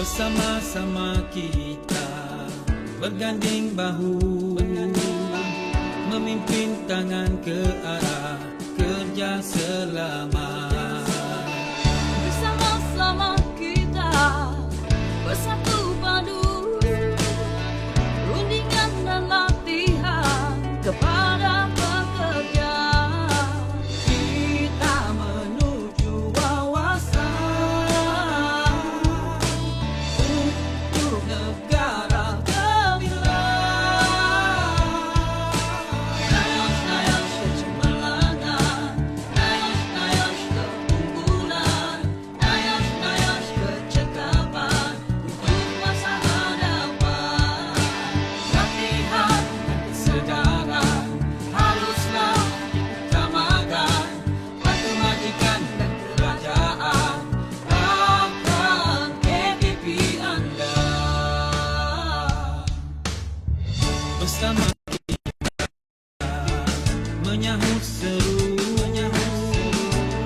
Bersama-sama kita berganding bahu, memimpin tangan ke arah kerja selamat. Bersama-sama kita bersatu padu, rundingan dan latihan kepada pekerja. Kita menuju wawasan untuk negara gemilang. Nayos-nayos kecemerlangan, nayos-nayos keunggulan, nayos-nayos kecekapan untuk masa hadapan. Latihan dan kesedaran haruslah diutamakan. Bantu majikan dan kerajaan akan KPP anda. Bersama menyahut seru,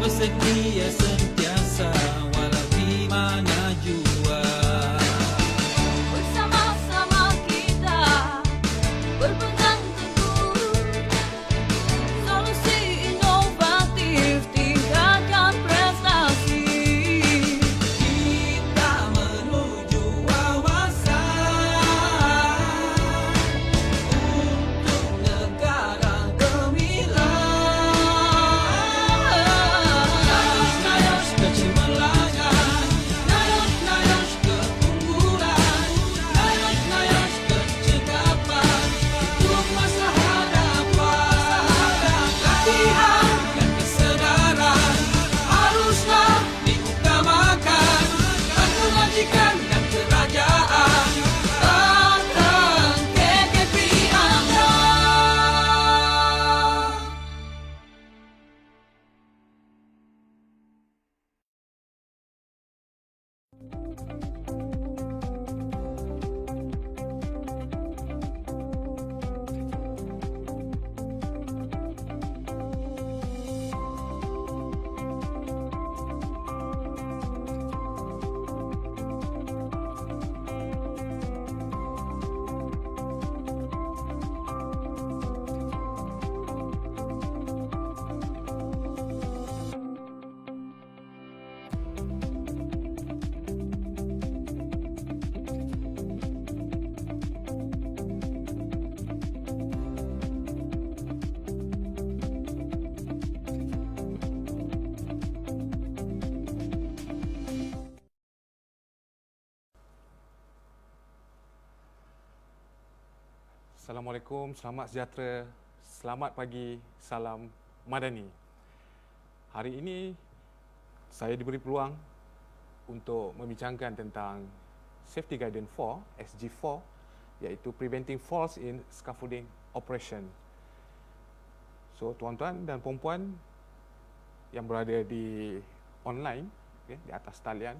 bersedia sentiasa walau di mana jua. Bersama-sama kita berpegang teguh, solusi inovatif tingkatkan prestasi. Kita menuju wawasan untuk negara gemilang. Nayos-nayos kecemerlangan, nayos-nayos keunggulan, nayos-nayos kecekapan untuk masa hadapan. Latihan dan kesedaran haruslah diutamakan. Bantu majikan dan kerajaan akan KPP anda. Assalamualaikum, selamat sejahtera, selamat pagi, salam Madani. Hari ini saya diberi peluang untuk membincangkan tentang Safety Guidance 4, SG4, iaitu Preventing Falls in Scaffolding Operation. So, tuan-tuan dan puan-puan yang berada di online, di atas talian,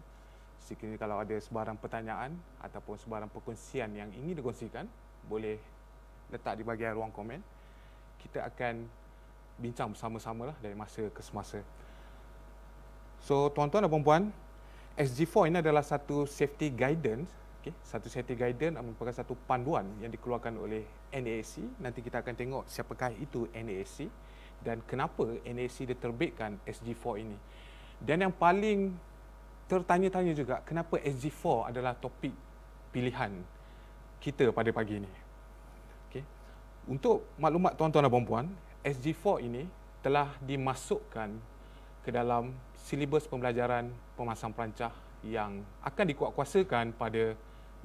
sekiranya kalau ada sebarang pertanyaan ataupun sebarang perkongsian yang ingin dikongsikan, boleh letak di bahagian ruang komen. Kita akan bincang bersama-sama lah dari masa ke semasa. So, tuan-tuan dan puan-puan, SG4 ini adalah satu safety guidance. Satu safety guidance merupakan satu panduan yang dikeluarkan oleh NAAC. Nanti kita akan tengok siapakah itu NAAC dan kenapa NAAC diterbitkan SG4 ini. Dan yang paling tertanya-tanya juga, kenapa SG4 adalah topik pilihan kita pada pagi ini. Untuk maklumat tuan-tuan dan puan-puan, SG4 ini telah dimasukkan ke dalam silibus pembelajaran pemasang perancah yang akan dikuatkuasakan pada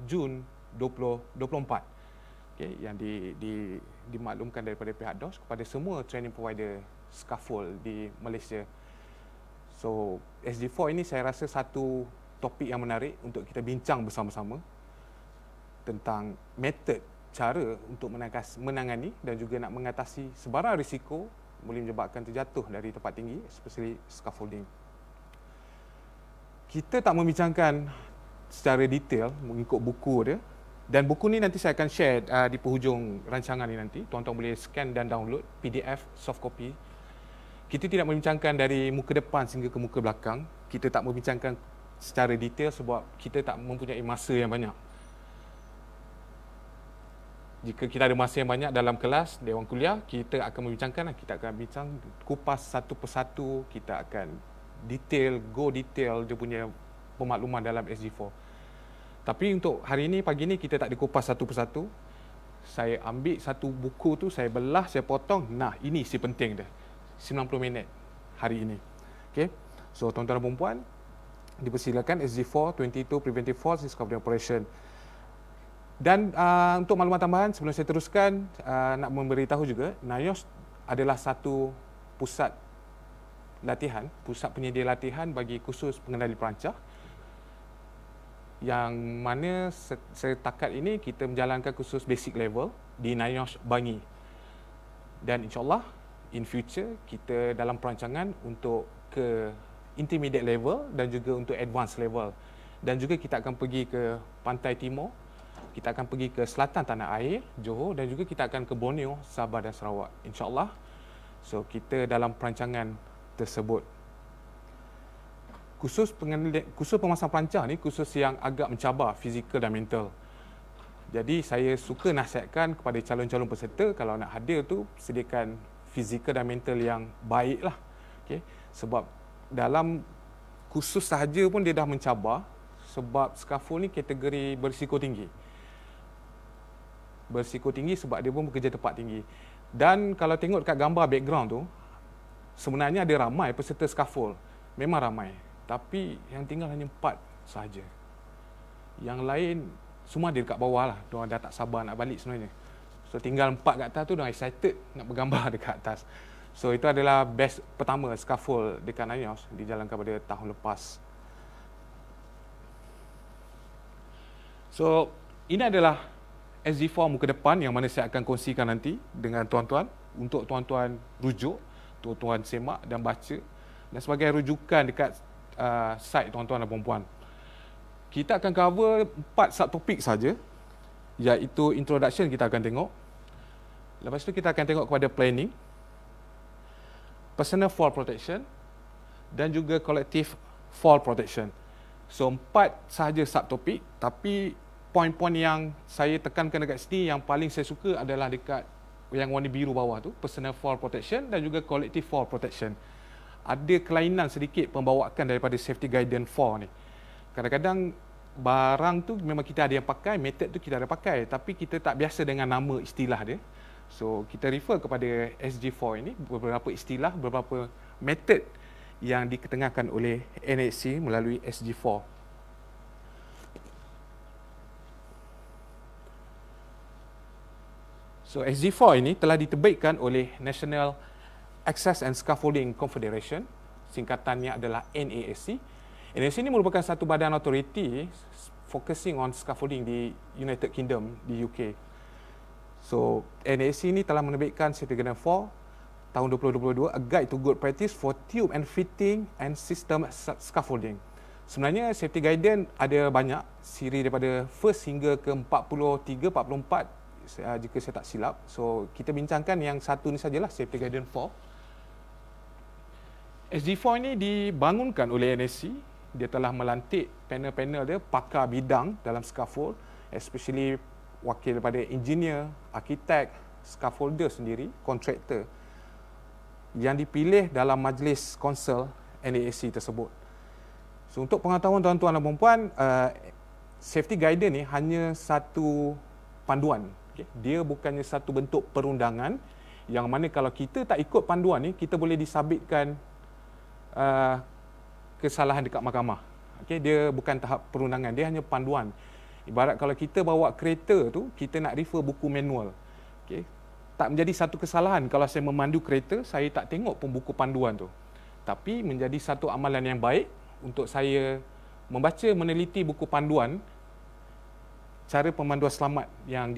Jun 2024. Yang dimaklumkan daripada pihak DOS kepada semua training provider scaffold di Malaysia. So, SG4 ini saya rasa satu topik yang menarik untuk kita bincang bersama-sama tentang metod, cara untuk menangani dan juga nak mengatasi sebarang risiko boleh menyebabkan terjatuh dari tempat tinggi, especially scaffolding. Kita tak membincangkan secara detail mengikut buku dia, dan buku ni nanti saya akan share di penghujung rancangan ni nanti. Tuan-tuan boleh scan dan download PDF soft copy. Kita tidak membincangkan dari muka depan sehingga ke muka belakang. Kita tak membincangkan secara detail sebab kita tak mempunyai masa yang banyak. Jika kita ada masa yang banyak dalam kelas, dewan kuliah, kita akan membincangkan, kita akan bincang kupas satu persatu, kita akan detail dia punya pemakluman dalam SG4. Tapi untuk hari ini, pagi ni, kita tak dikupas satu persatu. Saya ambil satu buku tu, saya belah, saya potong. Nah, ini si penting dia. 90 minit hari ini. Okay. So, tuan-tuan dan perempuan, dipersilakan SG4, 22 Preventive Falls Scaffolding Operation. Dan untuk maklumat tambahan, sebelum saya teruskan, nak memberitahu juga, NIOSH adalah satu pusat latihan, pusat penyedia latihan bagi kursus pengendali perancah, yang mana setakat ini kita menjalankan kursus basic level di NIOSH Bangi. Dan insyaAllah, in future, kita dalam perancangan untuk ke intermediate level dan juga untuk advanced level. Dan juga kita akan pergi ke Pantai Timur, kita akan pergi ke selatan tanah air, Johor, dan juga kita akan ke Borneo, Sabah dan Sarawak, insyaAllah. So, kita dalam perancangan tersebut. Kursus pemasang perancah ni kursus yang agak mencabar fizikal dan mental. Jadi, saya suka nasihatkan kepada calon-calon peserta, kalau nak hadir tu, sediakan fizikal dan mental yang baik lah. Okay? Sebab dalam kursus sahaja pun dia dah mencabar, sebab scaffold ni kategori berisiko tinggi. Berisiko tinggi sebab dia pun bekerja tempat tinggi. Dan kalau tengok dekat gambar background tu, sebenarnya ada ramai peserta scaffold. Memang ramai. Tapi yang tinggal hanya 4 sahaja. Yang lain semua ada dekat bawah lah. Diorang dah tak sabar nak balik sebenarnya. So tinggal 4 kat atas tu, diorang excited nak bergambar dekat atas. So itu adalah batch pertama scaffold dekat NIOSH, dijalankan pada tahun lepas. So ini adalah SG4 muka depan yang mana saya akan kongsikan nanti dengan tuan-tuan, untuk tuan-tuan rujuk, tuan-tuan semak dan baca, dan sebagai rujukan dekat site tuan-tuan dan perempuan. Kita akan cover 4 subtopik saja, iaitu introduction kita akan tengok. Lepas tu kita akan tengok kepada planning, personal fall protection dan juga collective fall protection. So 4 sahaja subtopik, tapi poin-poin yang saya tekankan dekat sini yang paling saya suka adalah dekat yang warna biru bawah tu, personal fall protection dan juga collective fall protection. Ada kelainan sedikit pembawaan daripada safety guidance 4 ni. Kadang-kadang barang tu memang kita ada yang pakai, method tu kita ada pakai, tapi kita tak biasa dengan nama istilah dia. So kita refer kepada SG4 ini, beberapa istilah, beberapa method yang diketengahkan oleh NHC melalui SG4. So SG4 ini telah diterbitkan oleh National Access and Scaffolding Confederation, singkatannya adalah NASC. NASC ini merupakan satu badan authority focusing on scaffolding di United Kingdom, di UK. So NASC ini telah menerbitkan Safety Guidance 4 tahun 2022, A Guide to Good Practice for Tube and Fitting and System Scaffolding. Sebenarnya safety guidance ada banyak, siri daripada first hingga ke 43, 44 jika saya tak silap. So kita bincangkan yang satu ni sajalah, Safety Guidance 4. SG4 ini dibangunkan oleh NSC. Dia telah melantik panel-panel dia, pakar bidang dalam scaffold, especially wakil daripada engineer, arkitek, scaffolder sendiri, kontraktor, yang dipilih dalam majlis konsel NASC tersebut. So untuk pengetahuan tuan-tuan dan perempuan, safety guidance ni hanya satu panduan. Okay? Dia bukannya satu bentuk perundangan yang mana kalau kita tak ikut panduan ni, kita boleh disabitkan kesalahan dekat mahkamah. Okay? Dia bukan tahap perundangan, dia hanya panduan. Ibarat kalau kita bawa kereta tu, kita nak refer buku manual. Okay? Tak menjadi satu kesalahan kalau saya memandu kereta, saya tak tengok pun buku panduan tu. Tapi menjadi satu amalan yang baik untuk saya membaca, meneliti buku panduan cara pemanduan selamat yang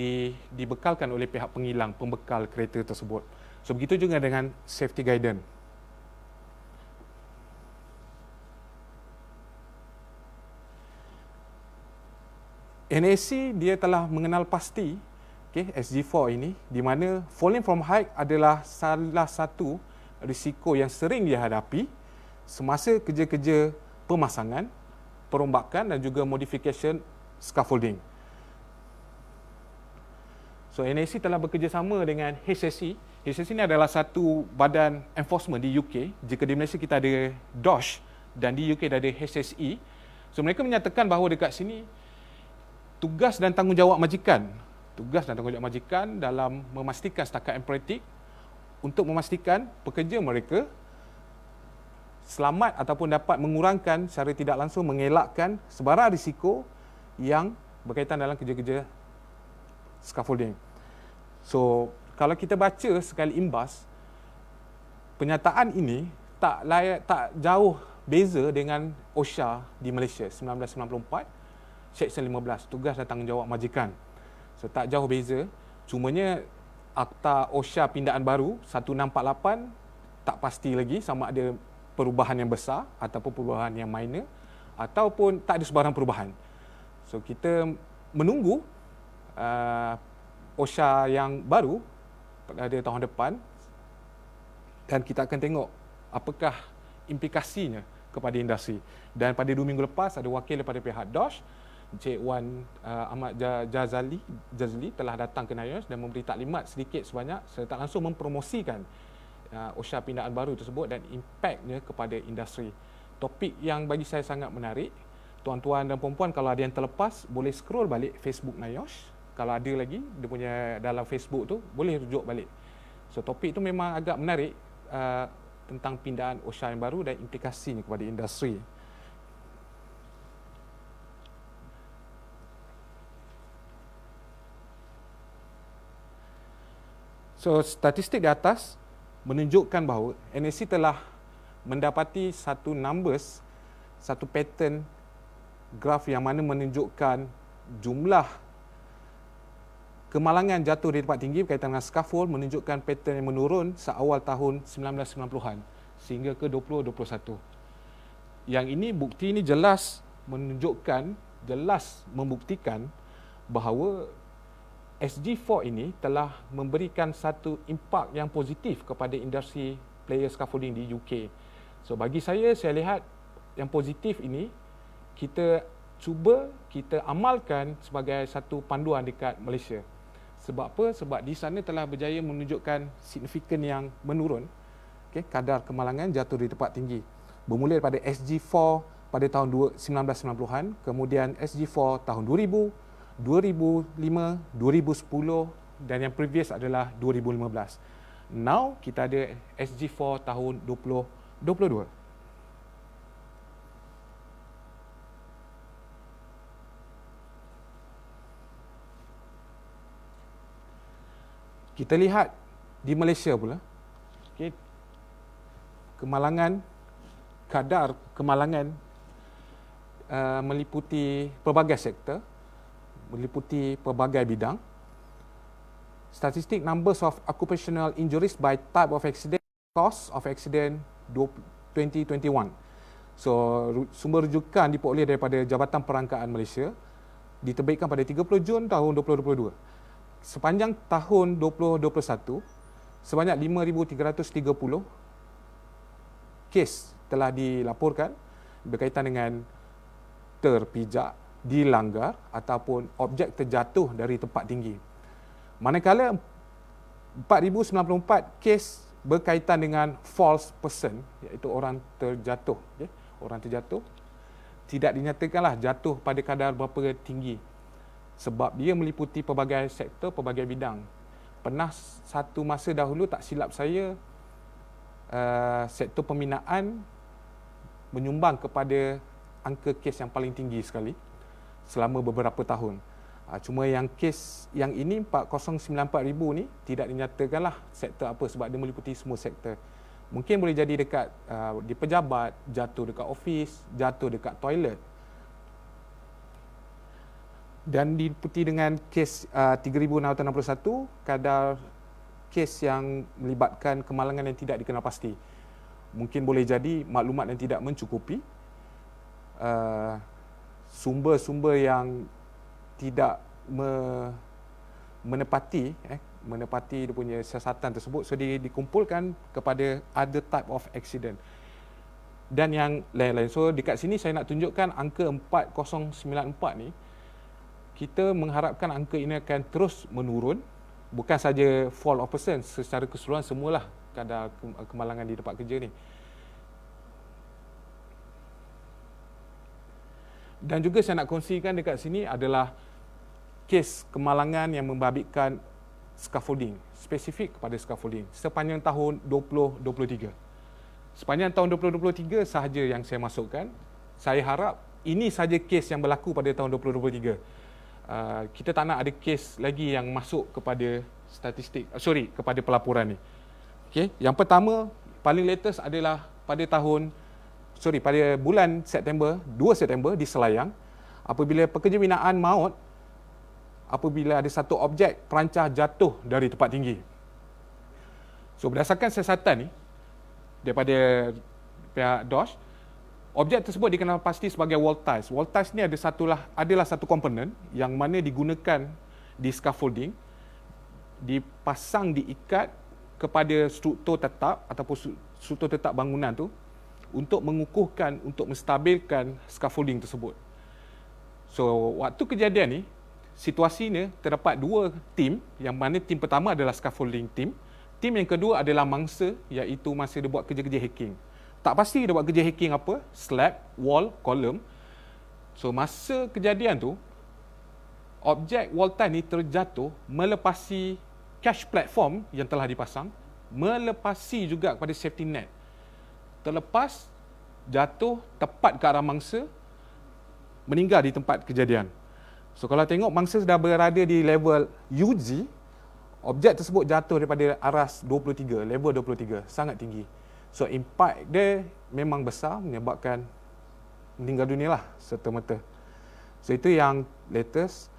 dibekalkan oleh pihak pengilang pembekal kereta tersebut. So begitu juga dengan safety guidance. NAC dia telah mengenal pasti SG4 ini, di mana falling from height adalah salah satu risiko yang sering dihadapi semasa kerja-kerja pemasangan, perombakan dan juga modification scaffolding. So NAC telah bekerjasama dengan HSE. HSE ini adalah satu badan enforcement di UK. Jika di Malaysia kita ada DOSH dan di UK ada HSE. So mereka menyatakan bahawa dekat sini tugas dan tanggungjawab majikan dalam memastikan setakat empretik untuk memastikan pekerja mereka selamat ataupun dapat mengurangkan secara tidak langsung mengelakkan sebarang risiko yang berkaitan dalam kerja-kerja scaffolding. So, kalau kita baca sekali imbas, penyataan ini tak jauh beza dengan OSHA di Malaysia 1994, Seksyen 15, tugas dan tanggungjawab majikan. So, tak jauh beza, cumanya Akta OSHA pindaan baru 1648 tak pasti lagi sama ada perubahan yang besar ataupun perubahan yang minor ataupun tak ada sebarang perubahan. So, kita menunggu OSHA yang baru pada tahun depan dan kita akan tengok apakah implikasinya kepada industri. Dan pada 2 minggu lepas ada wakil daripada pihak DOSH, Encik Wan Ahmad Jazali telah datang ke NIOSH dan memberi taklimat sedikit sebanyak serta langsung mempromosikan OSHA pindaan baru tersebut dan impaknya kepada industri. Topik yang bagi saya sangat menarik. Tuan-tuan dan puan-puan, kalau ada yang terlepas boleh scroll balik Facebook NIOSH. Kalau ada lagi dia punya dalam Facebook tu boleh rujuk balik. So topik tu memang agak menarik tentang pindaan OSHA yang baru dan implikasinya kepada industri. So statistik di atas menunjukkan bahawa NAC telah mendapati satu pattern graf yang mana menunjukkan jumlah kemalangan jatuh di tempat tinggi berkaitan dengan scaffold menunjukkan pattern yang menurun seawal tahun 1990-an sehingga ke 2021. Yang ini bukti ini jelas membuktikan bahawa SG4 ini telah memberikan satu impak yang positif kepada industri player scaffolding di UK. So bagi saya lihat yang positif ini kita amalkan sebagai satu panduan dekat Malaysia. Sebab apa? Sebab di sana telah berjaya menunjukkan signifikan yang menurun, kadar kemalangan jatuh di tempat tinggi. Bermula daripada SG4 pada tahun 1990-an, kemudian SG4 tahun 2000, 2005, 2010 dan yang previous adalah 2015. Now kita ada SG4 tahun 2022. Kita lihat di Malaysia pula, kadar kemalangan meliputi pelbagai sektor, meliputi pelbagai bidang. Statistik numbers of occupational injuries by type of accident, cause of accident 2021. So sumber rujukan diperoleh daripada Jabatan Perangkaan Malaysia, diterbitkan pada 30 Jun tahun 2022. Sepanjang tahun 2021, sebanyak 5,330 kes telah dilaporkan berkaitan dengan terpijak, dilanggar ataupun objek terjatuh dari tempat tinggi. Manakala 4,094 kes berkaitan dengan false person, iaitu orang terjatuh. Orang terjatuh tidak dinyatakanlah jatuh pada kadar berapa tinggi. Sebab dia meliputi pelbagai sektor, pelbagai bidang. Pernah satu masa dahulu, tak silap saya, sektor pembinaan menyumbang kepada angka kes yang paling tinggi sekali selama beberapa tahun. Cuma yang kes yang ini 4094,000 ni tidak dinyatakanlah sektor apa sebab dia meliputi semua sektor. Mungkin boleh jadi dekat di pejabat, jatuh dekat office, jatuh dekat toilet. Dan diikuti dengan kes 3,661 kadar kes yang melibatkan kemalangan yang tidak dikenal pasti. Mungkin boleh jadi maklumat yang tidak mencukupi, sumber-sumber yang tidak menepati dia punya siasatan tersebut, so dikumpulkan kepada other type of accident. dan yang lain-lain. So dekat sini saya nak tunjukkan angka 4094 ni, kita mengharapkan angka ini akan terus menurun, bukan saja fall of person, secara keseluruhan semualah kadar kemalangan di tempat kerja ni. Dan juga saya nak kongsikan dekat sini adalah kes kemalangan yang membabitkan scaffolding, spesifik kepada scaffolding sepanjang tahun 2023. Sepanjang tahun 2023 sahaja yang saya masukkan. Saya harap ini saja kes yang berlaku pada tahun 2023. Kita tak nak ada kes lagi yang masuk kepada statistik, kepada pelaporan ni. Okay. Yang pertama, paling latest adalah pada bulan September, 2 September di Selayang, apabila pekerja binaan maut apabila ada satu objek perancah jatuh dari tempat tinggi. So berdasarkan siasatan ni daripada pihak DOSH, objek tersebut dikenal pasti sebagai wall ties. Wall ties ni adalah satu komponen yang mana digunakan di scaffolding, dipasang, diikat kepada struktur tetap ataupun struktur tetap bangunan tu untuk mengukuhkan, untuk menstabilkan scaffolding tersebut. So waktu kejadian ni, situasinya terdapat dua tim, yang mana tim pertama adalah scaffolding team. Tim yang kedua adalah mangsa, iaitu masa dia buat kerja-kerja hacking. Tak pasti dia buat kerja hacking apa, slab, wall, column. So masa kejadian tu, objek wall tie ni terjatuh melepasi cash platform yang telah dipasang, melepasi juga kepada safety net. Terlepas, jatuh tepat ke arah mangsa, meninggal di tempat kejadian. So kalau tengok mangsa sudah berada di level UG, objek tersebut jatuh daripada aras 23, level 23, sangat tinggi. So impact dia memang besar, menyebabkan meninggal dunia lah serta-merta. So itu yang latest.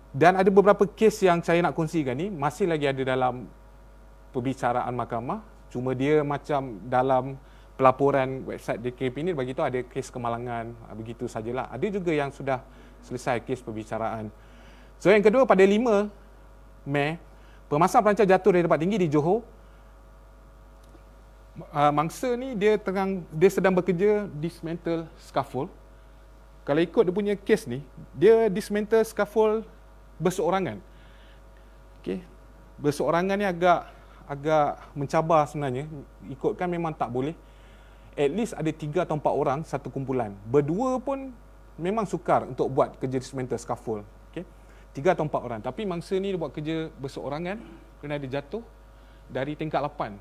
Dan ada beberapa kes yang saya nak kongsikan ni, masih lagi ada dalam perbicaraan mahkamah. Cuma dia macam dalam pelaporan website DKP ni bagi tahu ada kes kemalangan, begitu sajalah. Ada juga yang sudah selesai kes perbicaraan. So yang kedua, pada 5 Mei, pemasang perancah jatuh dari tempat tinggi di Johor. Mangsa ni dia sedang bekerja dismantle scaffold. Kalau ikut dia punya kes ni, dia dismantle scaffold berseorangan. Okey. Berseorangan ni agak mencabar sebenarnya. Ikutkan memang tak boleh. At least ada 3 atau 4 orang satu kumpulan. Berdua pun memang sukar untuk buat kerja dismantle scaffold. Okay? 3 atau 4 orang. Tapi mangsa ni dia buat kerja berseorangan kerana dia jatuh dari tingkat 8.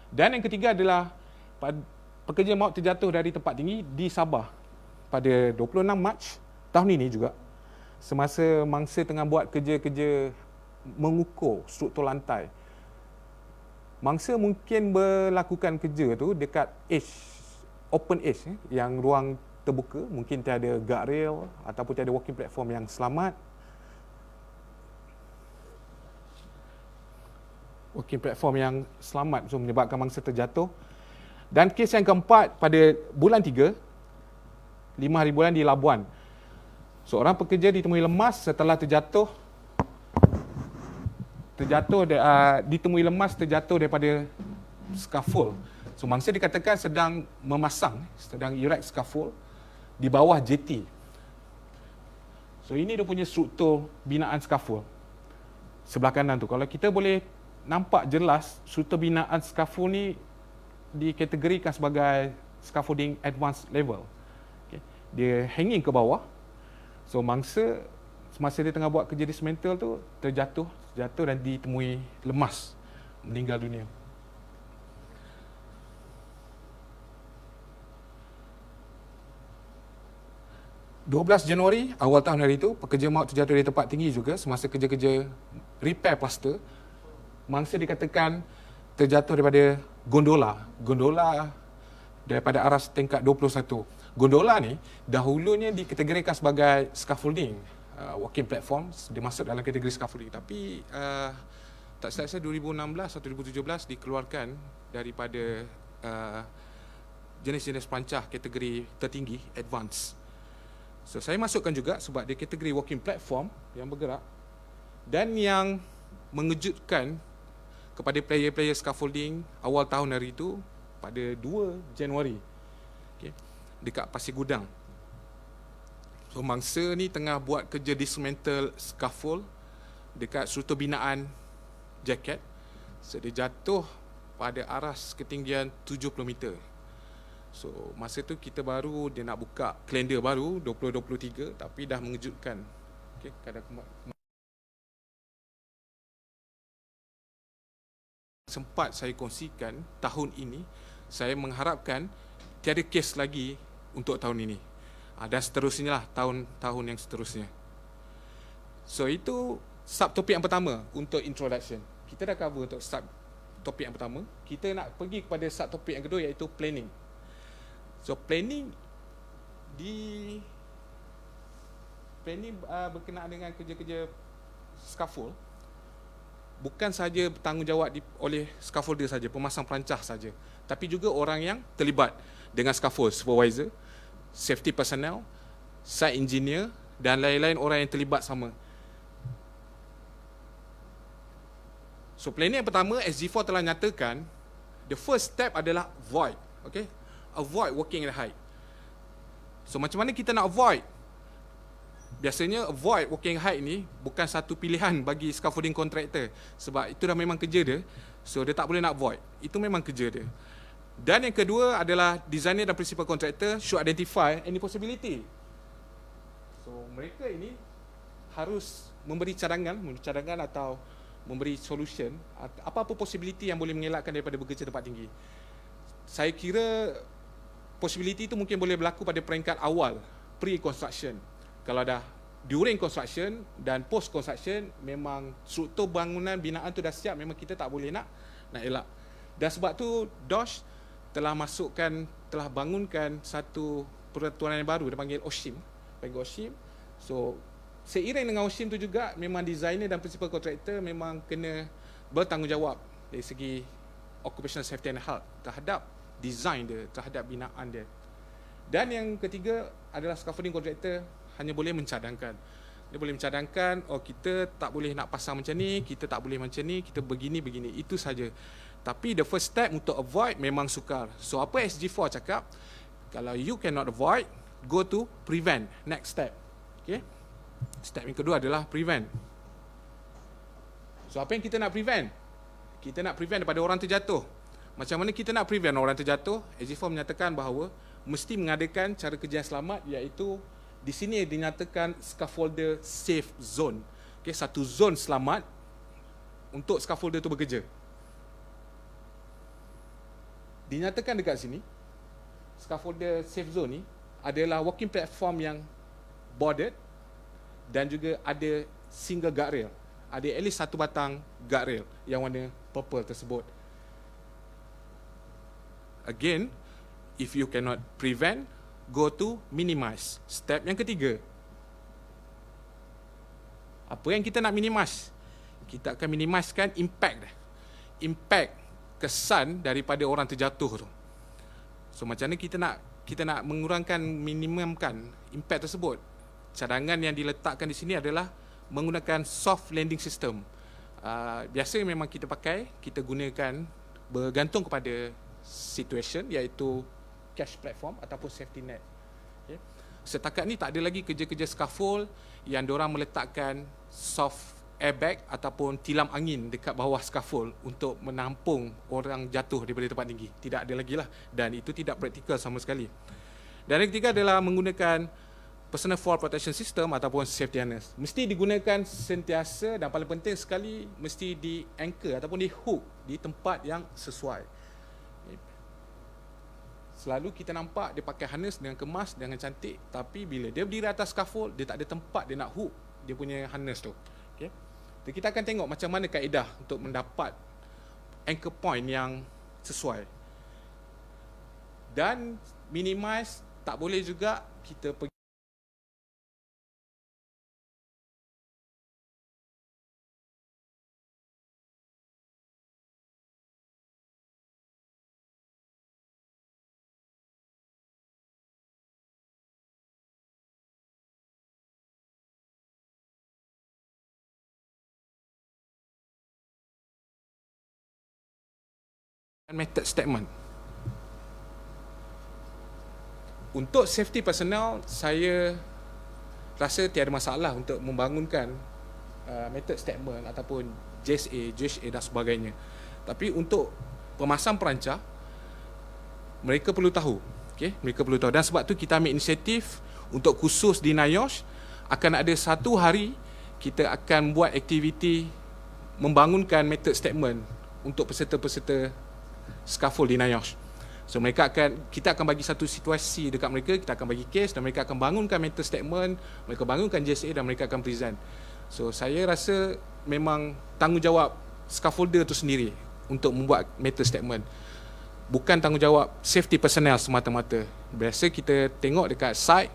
Dan yang ketiga adalah pekerja maut terjatuh dari tempat tinggi di Sabah pada 26 Mac tahun ini juga. Semasa mangsa tengah buat kerja-kerja mengukur struktur lantai. Mangsa mungkin melakukan kerja tu dekat open edge, yang ruang terbuka, mungkin tiada guardrail ataupun tiada walking platform yang selamat. Walking platform yang selamat, so menyebabkan mangsa terjatuh. Dan kes yang keempat pada bulan 3, 5 hari bulan di Labuan. Seorang pekerja ditemui lemas setelah terjatuh daripada scaffold. So mangsa dikatakan sedang erect scaffold di bawah JT. So ini dia punya struktur binaan scaffold. Sebelah kanan tu, kalau kita boleh nampak jelas, struktur binaan scaffold ni dikategorikan sebagai scaffolding advanced level. Okay. Dia hanging ke bawah. So mangsa semasa dia tengah buat kerja dismantle tu terjatuh dan ditemui lemas, meninggal dunia. Januari awal tahun hari itu, pekerja maut terjatuh dari tempat tinggi juga semasa kerja-kerja repair plaster. Mangsa dikatakan terjatuh daripada gondola daripada aras tingkat 21. Gondola ni dahulunya dikategorikan sebagai scaffolding, walking platforms, dia masuk dalam kategori scaffolding, tapi tak silap saya 2016 atau 2017 dikeluarkan daripada jenis-jenis perancah kategori tertinggi, advance. So saya masukkan juga sebab dia kategori walking platform yang bergerak. Dan yang mengejutkan kepada player-player scaffolding awal tahun hari itu, pada 2 Januari Okay. Dekat Pasir Gudang. So mangsa ni tengah buat kerja dismantle scaffold dekat struktur binaan jaket. So dia jatuh pada aras ketinggian 70 meter. So masa tu kita baru dia nak buka kalender baru 2023 tapi dah mengejutkan. Okey, sempat saya kongsikan tahun ini saya mengharapkan tiada kes lagi untuk tahun ini. Dan seterusnya lah tahun-tahun yang seterusnya. So itu subtopik yang pertama untuk introduction. Kita dah cover untuk subtopik yang pertama. Kita nak pergi kepada subtopik yang kedua iaitu planning. So planning berkenaan dengan kerja-kerja scaffold bukan sahaja bertanggungjawab oleh scaffolder saja, pemasang perancah saja, tapi juga orang yang terlibat dengan scaffold, supervisor, safety personnel, site engineer dan lain-lain orang yang terlibat sama. So planning yang pertama, SG4 telah nyatakan the first step adalah avoid. Okay? Avoid working at height. So macam mana kita nak avoid? Biasanya avoid working height ni bukan satu pilihan bagi scaffolding contractor sebab itu dah memang kerja dia. So dia tak boleh nak avoid. Itu memang kerja dia. Dan yang kedua adalah designer dan principal contractor should identify any possibility. So mereka ini harus memberi cadangan atau memberi solution apa-apa possibility yang boleh mengelakkan daripada bekerja tempat tinggi. Saya kira possibility itu mungkin boleh berlaku pada peringkat awal, pre-construction. Kalau dah during construction dan post construction memang struktur bangunan binaan tu dah siap, memang kita tak boleh nak elak. Dan sebab tu DOSH telah bangunkan satu peraturan yang baru, dia panggil OSHIM. So seiring dengan OSHIM tu juga memang designer dan principal contractor memang kena bertanggungjawab dari segi occupational safety and health terhadap design dia, terhadap binaan dia. Dan yang ketiga adalah scaffolding contractor hanya boleh mencadangkan. Dia boleh mencadangkan, kita tak boleh nak pasang macam ni, kita tak boleh macam ni, kita begini, itu saja. Tapi the first step untuk avoid memang sukar. So apa SG4 cakap? Kalau you cannot avoid, go to prevent, next step. Okay? Step yang kedua adalah prevent. So apa yang kita nak prevent? Kita nak prevent daripada orang terjatuh. Macam mana kita nak prevent orang terjatuh? SG4 menyatakan bahawa mesti mengadakan cara kerja yang selamat, iaitu di sini dinyatakan scaffolder safe zone. Okay, satu zon selamat untuk scaffolder itu bekerja. Dinyatakan dekat sini, scaffolder safe zone ni adalah working platform yang boarded dan juga ada single guardrail. Ada at least satu batang guardrail yang warna purple tersebut. Again, if you cannot prevent, go to minimize. Step yang ketiga. Apa yang kita nak minimize? Kita akan minimizekan impact. Impact, kesan daripada orang terjatuh tu. So macam mana kita nak mengurangkan, minimumkan impact tersebut? Cadangan yang diletakkan di sini adalah menggunakan soft landing system. Biasa memang kita gunakan bergantung kepada situation, iaitu cash platform ataupun safety net. Okay. Setakat ni tak ada lagi kerja-kerja scaffold yang diorang meletakkan soft airbag ataupun tilam angin dekat bawah scaffold untuk menampung orang jatuh daripada tempat tinggi. Tidak ada lagi lah, dan itu tidak praktikal sama sekali. Dan yang ketiga adalah menggunakan personal fall protection system ataupun safety harness. Mesti digunakan sentiasa, dan paling penting sekali mesti di anchor ataupun di hook di tempat yang sesuai. Selalu kita nampak dia pakai harness dengan kemas, dengan cantik, tapi bila dia berdiri atas scaffold, dia tak ada tempat dia nak hook dia punya harness tu. Okay. Jadi kita akan tengok macam mana kaedah untuk mendapat anchor point yang sesuai. Dan minimize, tak boleh juga kita pergi method statement. Untuk safety personnel, saya rasa tiada masalah untuk membangunkan method statement ataupun JSA dan sebagainya. Tapi untuk pemasang perancah, mereka perlu tahu. Okay? Mereka perlu tahu. Dan sebab tu kita ambil inisiatif untuk khusus di NIOSH, akan ada satu hari kita akan buat aktiviti membangunkan method statement untuk peserta-peserta scaffold di NIOSH. So kita akan bagi satu situasi dekat mereka, kita akan bagi case dan mereka akan bangunkan method statement, mereka bangunkan JSA dan mereka akan present. So saya rasa memang tanggungjawab scaffolder tu sendiri untuk membuat method statement. Bukan tanggungjawab safety personnel semata-mata. Biasa kita tengok dekat site,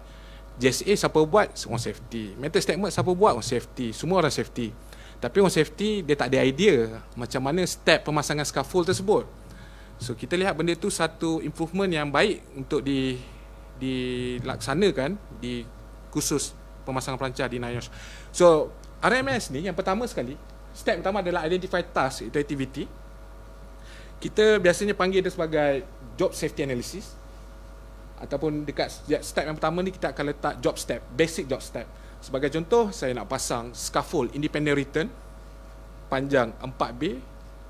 JSA siapa buat, orang safety. Method statement siapa buat, orang safety. Semua orang safety. Tapi orang safety dia tak ada idea macam mana step pemasangan scaffold tersebut. So kita lihat benda tu satu improvement yang baik untuk dilaksanakan di khusus pemasangan perancah di NIOSH. So RMS ni yang pertama sekali, step pertama adalah identify task itu activity. Kita biasanya panggil dia sebagai job safety analysis, ataupun dekat step yang pertama ni kita akan letak job step, basic job step. Sebagai contoh, saya nak pasang scaffold independent return panjang 4B,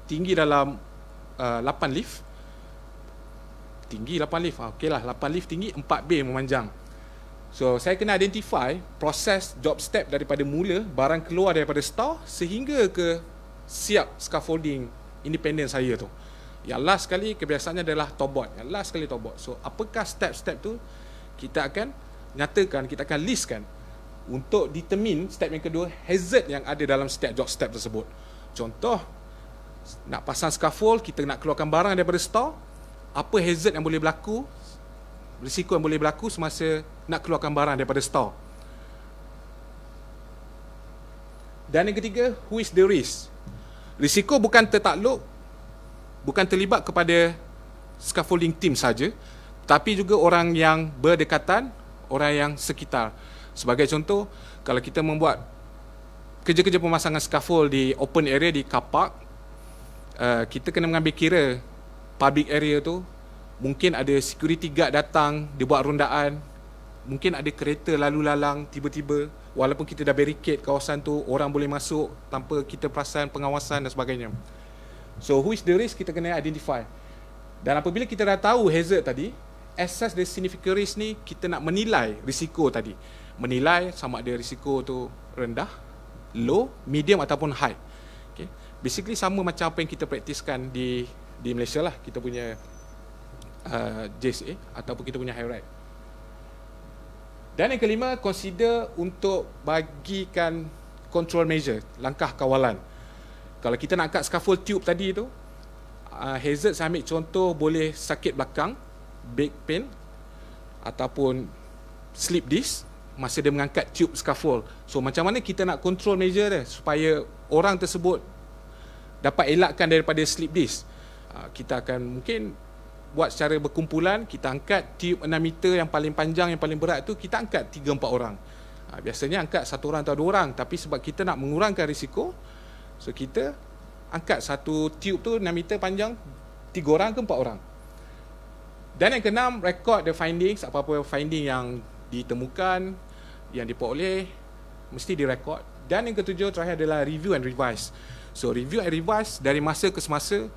tinggi dalam 8 lift. Tinggi 8 lift. Okey lah, 8 lift tinggi, 4B memanjang. So saya kena identify proses job step daripada mula barang keluar daripada store sehingga ke siap scaffolding independent saya tu. Yang last sekali kebiasaannya adalah tobot. Yang last sekali tobot. So apakah step-step tu, kita akan nyatakan, kita akan listkan untuk determine step yang kedua, hazard yang ada dalam setiap job step tersebut. Contoh, nak pasang scaffold, kita nak keluarkan barang daripada store, apa hazard yang boleh berlaku, risiko yang boleh berlaku semasa nak keluarkan barang daripada store. Dan yang ketiga, who is the risk? Risiko bukan terlibat kepada scaffolding team saja, tapi juga orang yang berdekatan, orang yang sekitar. Sebagai contoh, kalau kita membuat kerja-kerja pemasangan scaffold di open area, di car park, kita kena mengambil kira public area tu, mungkin ada security guard datang, dia buat rondaan, mungkin ada kereta lalu lalang tiba-tiba, walaupun kita dah barricade kawasan tu, orang boleh masuk tanpa kita perasan pengawasan dan sebagainya. So who is the risk, kita kena identify. Dan apabila kita dah tahu hazard tadi, assess the significant risk ni, kita nak menilai risiko tadi. Menilai sama ada risiko tu rendah, low, medium ataupun high. Okay. Basically sama macam apa yang kita praktiskan di Malaysia lah. Kita punya JSA ataupun kita punya high rate. Dan yang kelima, consider untuk bagikan control measure, langkah kawalan. Kalau kita nak cut scaffold tube tadi tu, hazard saya ambil contoh boleh sakit belakang, back pain ataupun slip disc masa dia mengangkat tube scaffold. So macam mana kita nak control measure dia supaya orang tersebut dapat elakkan daripada slip disc? Kita akan mungkin buat secara berkumpulan, kita angkat tube 6 meter yang paling panjang, yang paling berat tu, kita angkat 3-4 orang. Biasanya angkat 1 orang atau 2 orang, tapi sebab kita nak mengurangkan risiko, so kita angkat satu tube tu 6 meter panjang, 3 orang ke 4 orang. Dan yang keenam, record the findings, apa-apa finding yang ditemukan, yang diperoleh, mesti direkod. Dan yang ketujuh terakhir adalah review and revise. So review and revise dari masa ke semasa,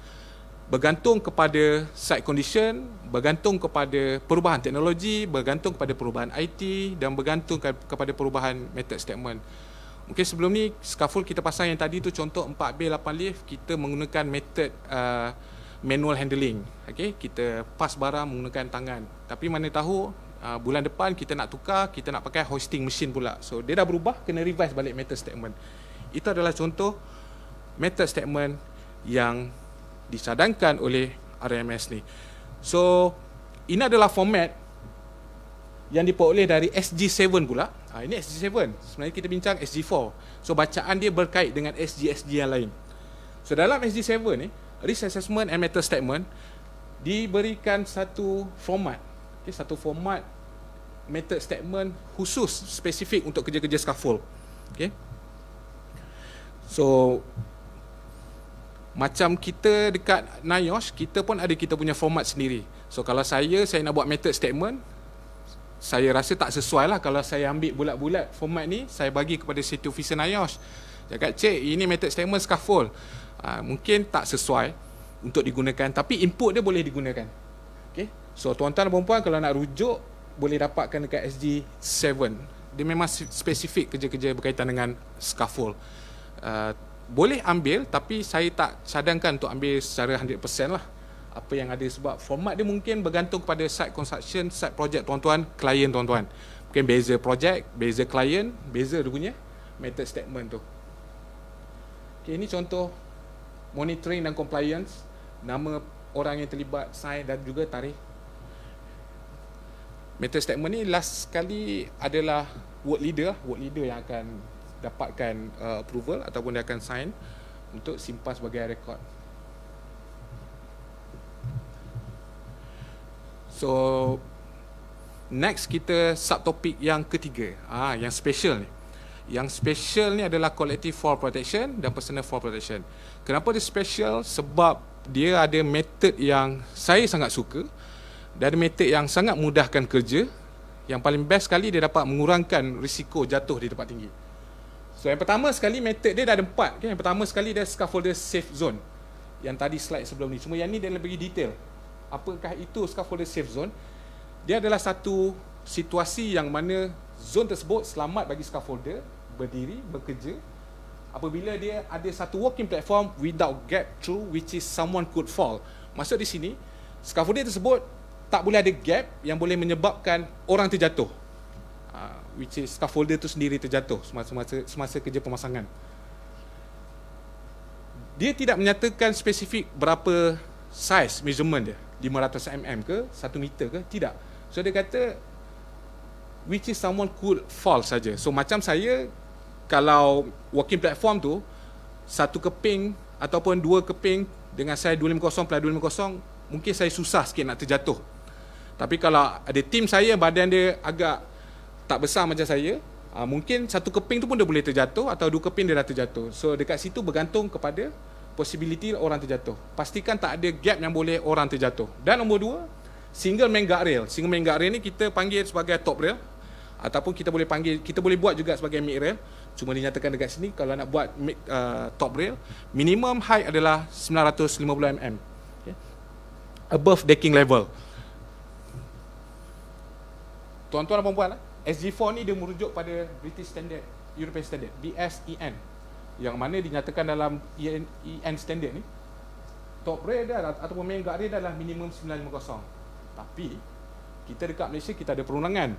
bergantung kepada site condition, bergantung kepada perubahan teknologi, bergantung kepada perubahan IT dan bergantung kepada perubahan method statement. Mungkin sebelum ni scaffold kita pasang yang tadi tu contoh 4B 8 lift, kita menggunakan method manual handling. Okay? Kita pas barang menggunakan tangan. Tapi mana tahu bulan depan kita nak tukar, kita nak pakai hoisting machine pula. So dia dah berubah, kena revise balik method statement. Itu adalah contoh method statement yang disadangkan oleh RMS ni. So ini adalah format yang diperoleh dari SG7 pula. Ini SG7. Sebenarnya kita bincang SG4. So bacaan dia berkait dengan SG yang lain. So dalam SG7 ni, risk assessment and method statement diberikan satu format. Okay, satu format method statement khusus spesifik untuk kerja-kerja scaffold. Okay. So macam kita dekat NIOSH, kita pun ada kita punya format sendiri. So kalau saya nak buat method statement, saya rasa tak sesuai lah kalau saya ambil bulat-bulat format ni, saya bagi kepada Siti Officer NIOSH. Cakap, cik, ini method statement scaffold. Mungkin tak sesuai untuk digunakan, tapi input dia boleh digunakan. Okay? So tuan-tuan dan puan-puan, kalau nak rujuk, boleh dapatkan dekat SG7. Dia memang spesifik kerja-kerja berkaitan dengan scaffold. Boleh ambil, tapi saya tak cadangkan untuk ambil secara 100% lah apa yang ada, sebab format dia mungkin bergantung kepada site construction, site project tuan-tuan, klien tuan-tuan. Mungkin beza project, beza klien, beza dia punya method statement tu. Okay, ini contoh monitoring dan compliance, nama orang yang terlibat, sign dan juga tarikh. Method statement ni last sekali adalah work leader yang akan dapatkan approval ataupun dia akan sign untuk simpan sebagai rekod. So next kita subtopik yang ketiga, yang special ni. Yang special ni adalah collective fall protection dan personal fall protection. Kenapa dia special? Sebab dia ada method yang saya sangat suka dan ada method yang sangat mudahkan kerja. Yang paling best sekali, dia dapat mengurangkan risiko jatuh di tempat tinggi. So yang pertama sekali, method dia dah ada 4 kan? Yang pertama sekali dia scaffolder safe zone. Yang tadi slide sebelum ni. Cuma yang ni dia lebih detail. Apakah itu scaffolder safe zone? Dia adalah satu situasi yang mana zone tersebut selamat bagi scaffolder berdiri, bekerja apabila dia ada satu working platform without gap through which is someone could fall. Maksud di sini, scaffolder tersebut tak boleh ada gap yang boleh menyebabkan orang terjatuh, which is scaffolder tu sendiri terjatuh semasa kerja pemasangan. Dia tidak menyatakan spesifik berapa size measurement dia, 500 mm ke 1 meter ke, tidak. So dia kata which is someone could fall saja. So macam saya, kalau working platform tu satu keping ataupun 2 keping dengan size 250/250, mungkin saya susah sikit nak terjatuh. Tapi kalau ada tim saya badan dia agak tak besar macam saya, mungkin satu keping tu pun dia boleh terjatuh, atau 2 keping dia dah terjatuh. So dekat situ bergantung kepada possibility orang terjatuh. Pastikan tak ada gap yang boleh orang terjatuh. Dan nombor 2, single main guardrail. Single main guardrail ni kita panggil sebagai top rail, ataupun kita boleh buat juga sebagai mid rail. Cuma dinyatakan dekat sini, kalau nak buat top rail, minimum height adalah 950 mm, okay, above decking level. Tuan-tuan dan puan-puan, SG4 ni dia merujuk pada British Standard, European Standard, BSEN, yang mana dinyatakan dalam EN standard ni, top rail dia ataupun main guard dia adalah minimum 950. Tapi kita dekat Malaysia kita ada perundangan.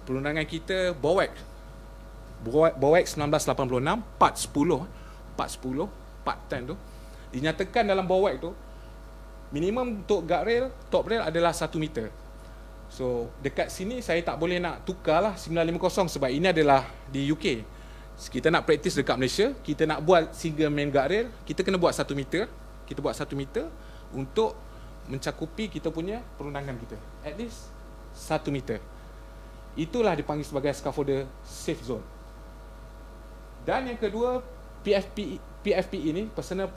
Perundangan kita BOWAC 1986 part 10 part 10 tu dinyatakan dalam BOWAC tu minimum untuk guard rail, top rail adalah 1 meter. So dekat sini saya tak boleh nak tukar lah 950, sebab ini adalah di UK. Kita nak praktis dekat Malaysia, kita nak buat single main guard rail, kita kena buat 1 meter. Kita buat 1 meter untuk mencakupi kita punya perundangan kita, at least 1 meter. Itulah dipanggil sebagai scaffolder safe zone. Dan yang kedua, PFPE ni, personal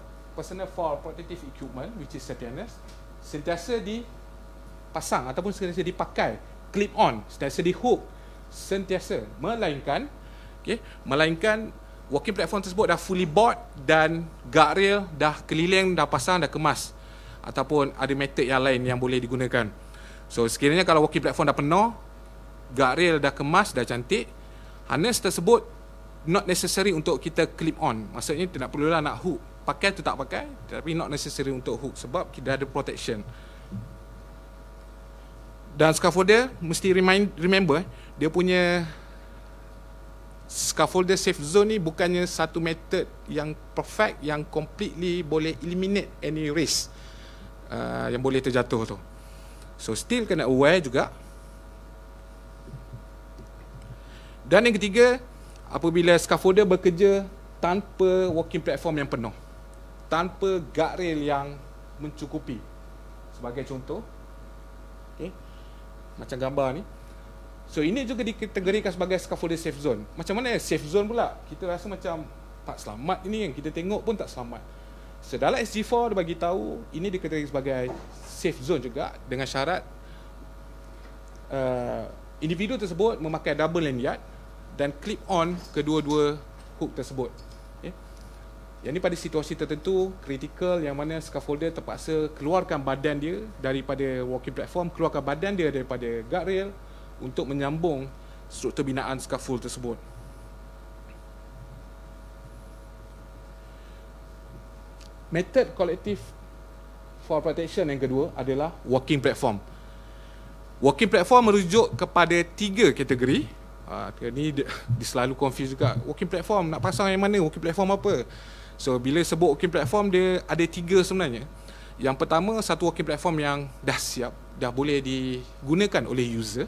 fall protective equipment, which is sentiasa dipasang ataupun sentiasa dipakai, clip on, sentiasa di hook, sentiasa, melainkan working platform tersebut dah fully board dan guard rail dah keliling, dah pasang, dah kemas, ataupun ada method yang lain yang boleh digunakan. So sekiranya kalau working platform dah penuh, guard rail dah kemas, dah cantik, harness tersebut not necessary untuk kita clip on. Maksudnya tidak perlulah nak hook, pakai tu tak pakai, tapi not necessary untuk hook sebab kita ada protection. Dan scaffolder mesti remember, dia punya scaffolder safe zone ni bukannya satu method yang perfect, yang completely boleh eliminate any risk yang boleh terjatuh tu. So still kena aware juga. Dan yang ketiga, apabila scaffolder bekerja tanpa working platform yang penuh, tanpa guard rail yang mencukupi. Sebagai contoh, okay, macam gambar ni. So ini juga dikategorikan sebagai scaffolder safe zone. Macam mana safe zone pula? Kita rasa macam tak selamat ini, yang kita tengok pun tak selamat. So dalam SG4 dia bagi tahu ini dikategorikan sebagai safe zone juga, dengan syarat individu tersebut memakai double lanyard dan clip on kedua-dua hook tersebut. Okay. Yang ini pada situasi tertentu kritikal yang mana scaffolder terpaksa keluarkan badan dia daripada walking platform, keluarkan badan dia daripada guardrail untuk menyambung struktur binaan scaffold tersebut. Method collective fall protection yang kedua adalah walking platform. Walking platform merujuk kepada 3 kategori. Ini selalu confuse juga. Walking platform, nak pasang yang mana? Walking platform apa? So, bila sebut walking platform, dia ada 3 sebenarnya. Yang pertama, satu walking platform yang dah siap, dah boleh digunakan oleh user.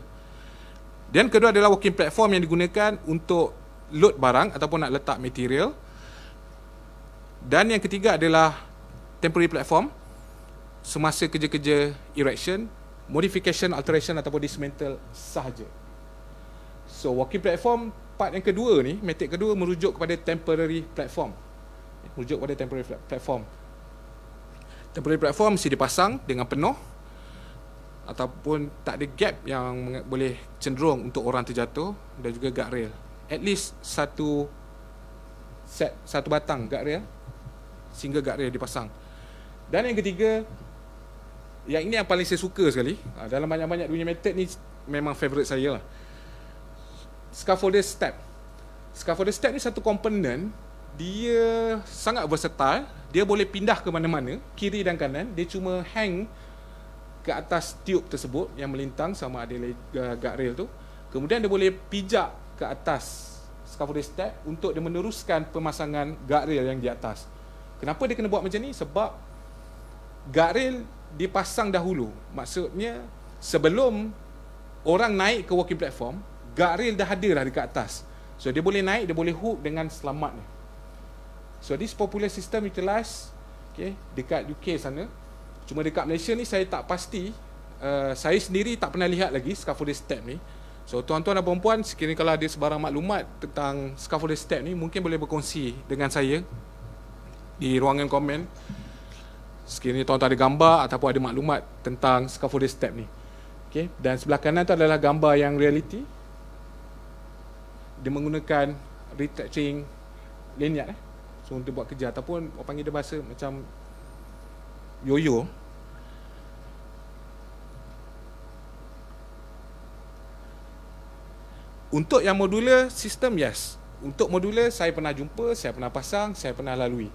Dan kedua adalah walking platform yang digunakan untuk load barang ataupun nak letak material. Dan yang ketiga adalah temporary platform semasa kerja-kerja erection, modification, alteration ataupun dismantle sahaja. So walking platform part yang kedua ni, method kedua merujuk kepada temporary platform. Merujuk kepada temporary platform. Temporary platform mesti dipasang dengan penuh ataupun tak ada gap yang boleh cenderung untuk orang terjatuh, dan juga guardrail. At least satu batang guardrail, single guardrail dipasang. Dan yang ketiga, yang ini yang paling saya suka sekali, dalam banyak-banyak dunia method ni memang favourite saya lah, scaffolder step. Scaffolder step ni satu komponen, dia sangat versatile. Dia boleh pindah ke mana-mana, kiri dan kanan. Dia cuma hang ke atas tube tersebut yang melintang sama ada guardrail tu. Kemudian dia boleh pijak ke atas scaffolder step untuk dia meneruskan pemasangan guardrail yang di atas. Kenapa dia kena buat macam ni? Sebab guardrail dipasang dahulu. Maksudnya sebelum orang naik ke walking platform, guardrail dah ada dah dekat atas. So dia boleh naik, dia boleh hook dengan selamat ni. So this popular system utilized dekat UK sana. Cuma dekat Malaysia ni saya tak pasti. Saya sendiri tak pernah lihat lagi scaffolder step ni. So tuan-tuan dan puan-puan, sekiranya kalau ada sebarang maklumat tentang scaffolder step ni, mungkin boleh berkongsi dengan saya di ruangan komen. Sekiranya tuan-tuan ada gambar ataupun ada maklumat tentang scaffolder step ni. Okay. Dan sebelah kanan tu adalah gambar yang reality. Dia menggunakan retracting lanyard so untuk buat kerja, ataupun orang panggil dia bahasa macam yo-yo. Untuk yang modular system, yes. Untuk modular saya pernah jumpa, saya pernah pasang, saya pernah lalui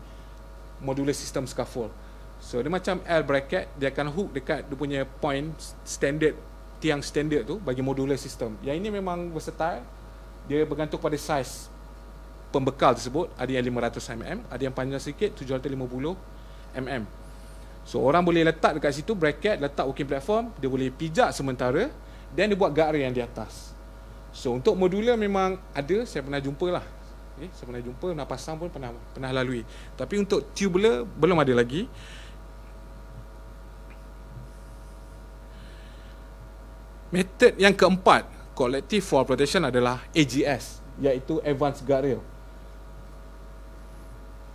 modular system scaffold. So dia macam L bracket, dia akan hook dekat dia punya point standard, tiang standard tu bagi modular system. Yang ini memang versatile. Dia bergantung pada saiz pembekal tersebut. Ada yang 500 mm, ada yang panjang sikit 750 mm. So orang boleh letak dekat situ bracket, letak walking platform, dia boleh pijak sementara, dan dia buat guardrail yang di atas. So untuk modular memang ada, saya pernah jumpa lah. Saya pernah jumpa, nak pasang pun pernah lalui. Tapi untuk tubular belum ada lagi. Method yang keempat, collective fall protection, adalah AGS, iaitu Advanced Guardrail.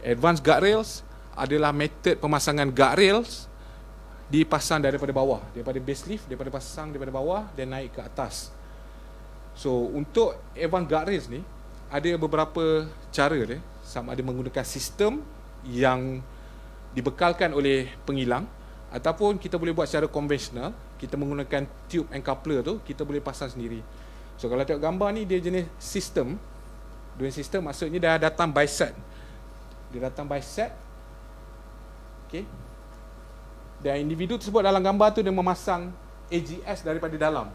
Advanced Guardrails adalah metod pemasangan guardrails dipasang daripada bawah, daripada base lift, daripada pasang daripada bawah dan naik ke atas. So untuk Advanced Guardrails ni ada beberapa cara dia. Sama ada menggunakan sistem yang dibekalkan oleh pengilang, ataupun kita boleh buat secara konvensional. Kita menggunakan tube and coupler tu, kita boleh pasang sendiri. So kalau tengok gambar ni, dia jenis sistem. Dua sistem maksudnya dah datang by set. Dia datang by set. Okay. Dan individu tersebut dalam gambar tu dia memasang AGS daripada dalam.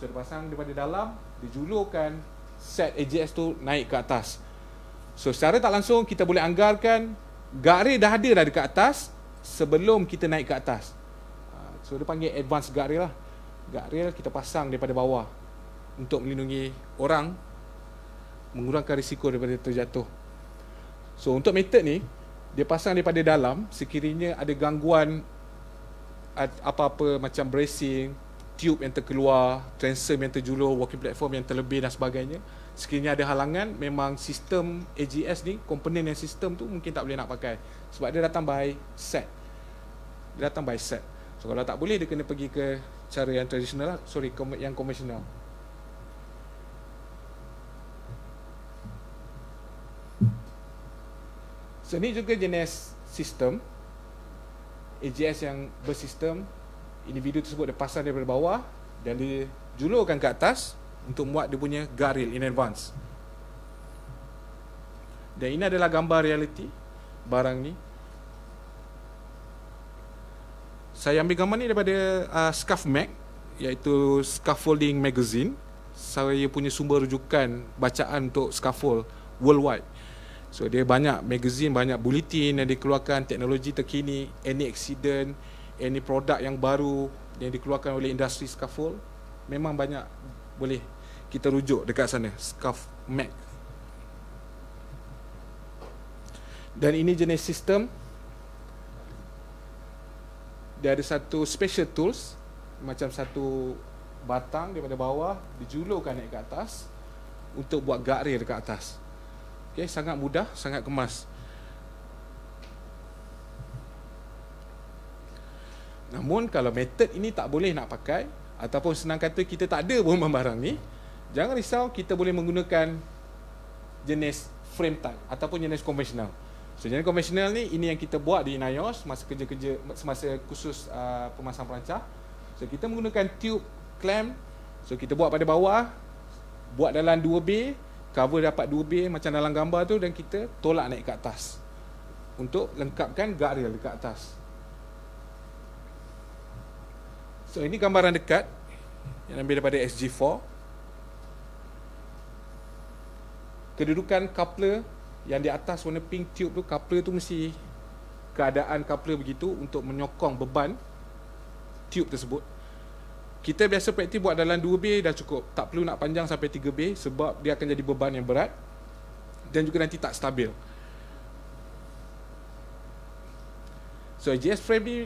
So dia pasang daripada dalam, dia julurkan set AGS tu naik ke atas. So secara tak langsung kita boleh anggarkan guardrail dah ada dah dekat atas sebelum kita naik ke atas. So dia panggil advanced guardrail lah. Guardrail kita pasang daripada bawah untuk melindungi orang, mengurangkan risiko daripada terjatuh. So untuk method ni, dia pasang daripada dalam. Sekiranya ada gangguan apa-apa macam bracing, tube yang terkeluar, transom yang terjulur, walking platform yang terlebih dan sebagainya, sekiranya ada halangan, memang sistem AGS ni, komponen yang sistem tu mungkin tak boleh nak pakai. Sebab dia datang by set. Dia datang by set. So kalau tak boleh, dia kena pergi ke cara yang tradisional lah. Yang konvensional. So ni juga jenis sistem AGS yang bersistem. Individu tersebut dipasang daripada bawah dan dijulurkan ke atas untuk muat dia punya guardrail in advance. Dan ini adalah gambar realiti barang ni. Saya ambil gambar ni daripada Scuff Mag, iaitu Scaffolding Magazine. Saya punya sumber rujukan bacaan untuk scaffold worldwide. So dia banyak magazine, banyak bulletin yang dikeluarkan, teknologi terkini, any accident, any produk yang baru yang dikeluarkan oleh industri scaffold, memang banyak boleh kita rujuk dekat sana, Scuff Mag. Dan ini jenis sistem. Dia ada satu special tools, macam satu batang daripada bawah dijulurkan naik ke atas untuk buat guardrail dekat atas. Okay, sangat mudah, sangat kemas. Namun kalau metod ini tak boleh nak pakai, ataupun senang kata kita tak ada pun barang ni, jangan risau, kita boleh menggunakan jenis frame type ataupun jenis konvensional. So jenis konvensional ni, ini yang kita buat di INAIOS masa kerja-kerja, semasa kursus pemasang perancah. So kita menggunakan tube clamp. So kita buat pada bawah, buat dalam 2B, cover dapat 2B macam dalam gambar tu, dan kita tolak naik ke atas untuk lengkapkan guardrail dekat atas. So ini gambaran dekat yang ambil daripada SG4. Kedudukan coupler yang di atas warna pink tube tu, coupler tu mesti keadaan coupler begitu untuk menyokong beban tube tersebut. Kita biasa praktis buat dalam 2B dah cukup, tak perlu nak panjang sampai 3B sebab dia akan jadi beban yang berat dan juga nanti tak stabil. So AGS frame ni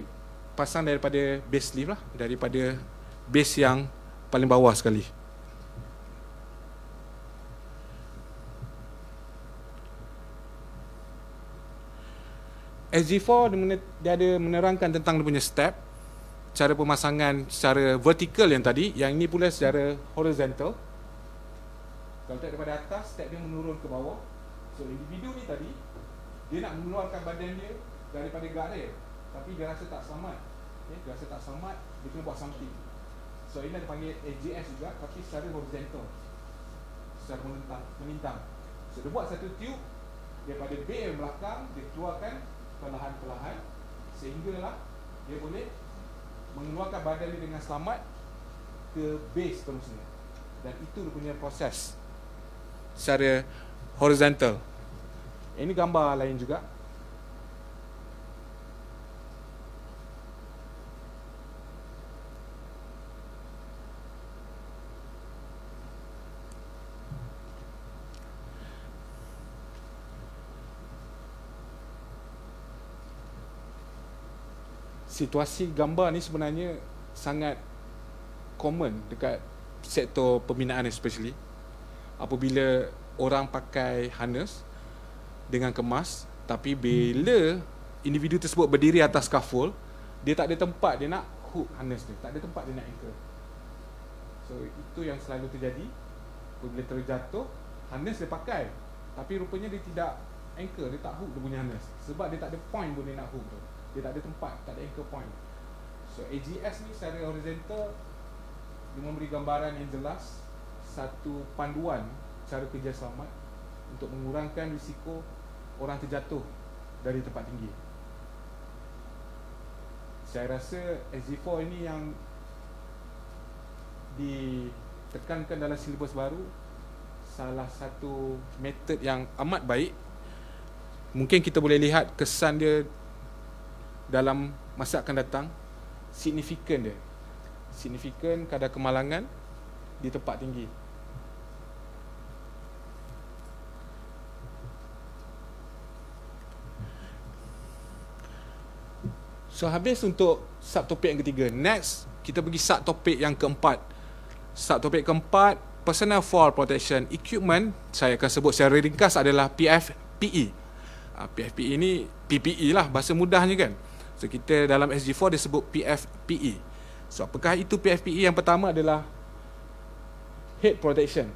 pasang daripada base sleeve lah, daripada base yang paling bawah sekali. SG4 dia ada menerangkan tentang dia punya step, cara pemasangan secara vertikal yang tadi, yang ini pula secara horizontal. Kalau tak daripada atas, step dia menurun ke bawah. So individu ni tadi, dia nak mengeluarkan badan dia daripada guardrail, tapi dia rasa tak selamat. Okay, dia rasa tak selamat, dia kena buat something. So ini ada panggil AGS juga, tapi secara horizontal, secara melintang. So dia buat satu tube daripada bay yang belakang, dia keluarkan perlahan-perlahan sehinggalah dia boleh mengeluarkan badan dia dengan selamat ke base seterusnya. Dan itu dia punya proses secara horizontal. Ini gambar lain juga. Situasi gambar ni sebenarnya sangat common dekat sektor pembinaan especially. Apabila orang pakai harness dengan kemas, tapi bila individu tersebut berdiri atas scaffold, dia tak ada tempat dia nak hook harness dia, tak ada tempat dia nak anchor. So itu yang selalu terjadi. Apabila terjatuh, harness dia pakai, tapi rupanya dia tidak anchor, dia tak hook dia punya harness, sebab dia tak ada point pun dia nak hook tu. Dia tak ada tempat, tak ada anchor point. So AGS ni secara horizontal, dia memberi gambaran yang jelas, satu panduan cara kerja selamat untuk mengurangkan risiko orang terjatuh dari tempat tinggi. Saya rasa SG4 ini yang ditekankan dalam silibus baru, salah satu metod yang amat baik. Mungkin kita boleh lihat kesan dia dalam masa akan datang, signifikan dia, signifikan kadar kemalangan di tempat tinggi. So habis untuk subtopik yang ketiga. Next, kita pergi subtopik yang keempat. Subtopik keempat, personal fall protection equipment. Saya akan sebut secara ringkas adalah PFPE. PFPE ni PPE lah bahasa mudahnya kan. So kita dalam SG4 disebut PFPE. So apakah itu PFPE? Yang pertama adalah head protection.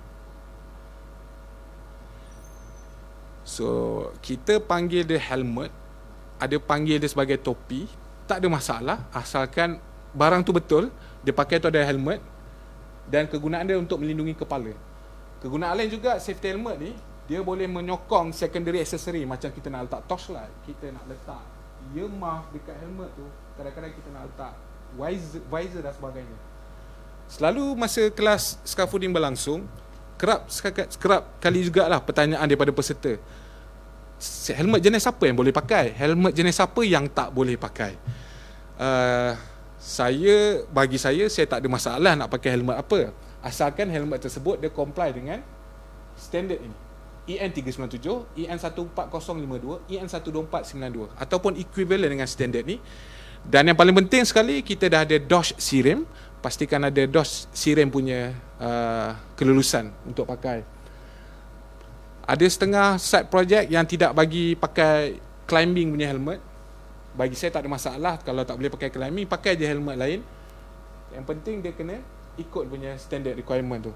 So So kita panggil dia helmet, ada panggil dia sebagai topi, tak ada masalah asalkan barang tu betul, dia pakai tu ada helmet dan kegunaan dia untuk melindungi kepala. Kegunaan lain juga safety helmet ni, dia boleh menyokong secondary accessory, macam kita nak letak torchlight, kita nak letak earmuff dekat helmet tu, kadang-kadang kita nak letak visor dan sebagainya. Selalu masa kelas scaffolding berlangsung, kerap kali jugalah pertanyaan daripada peserta, helmet jenis apa yang boleh pakai, helmet jenis apa yang tak boleh pakai. Bagi saya tak ada masalah nak pakai helmet apa, asalkan helmet tersebut dia comply dengan standard ini, EN 397, EN 14052, EN 12492 ataupun equivalent dengan standard ni. Dan yang paling penting sekali, kita dah ada DOS SIREM. Pastikan ada DOS SIREM punya kelulusan untuk pakai. Ada setengah side project yang tidak bagi pakai climbing punya helmet. Bagi saya tak ada masalah kalau tak boleh pakai climbing, pakai je helmet lain. Yang penting dia kena ikut punya standard requirement tu.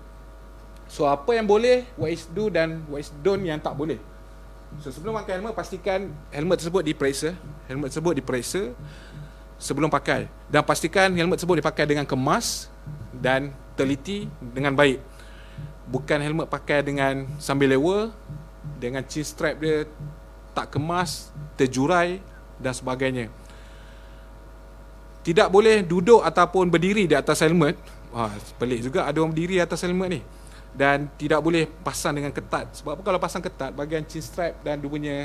So apa yang boleh, what is do dan what is don't yang tak boleh. So sebelum pakai helmet, pastikan helmet tersebut diperiksa sebelum pakai, dan pastikan helmet tersebut dipakai dengan kemas dan teliti dengan baik. Bukan helmet pakai dengan sambil lewa, dengan chin strap dia tak kemas, terjurai dan sebagainya. Tidak boleh duduk ataupun berdiri di atas helmet. Pelik juga ada orang berdiri atas helmet ni. Dan tidak boleh pasang dengan ketat. Sebab apa, kalau pasang ketat, bahagian chin strap dan dia punya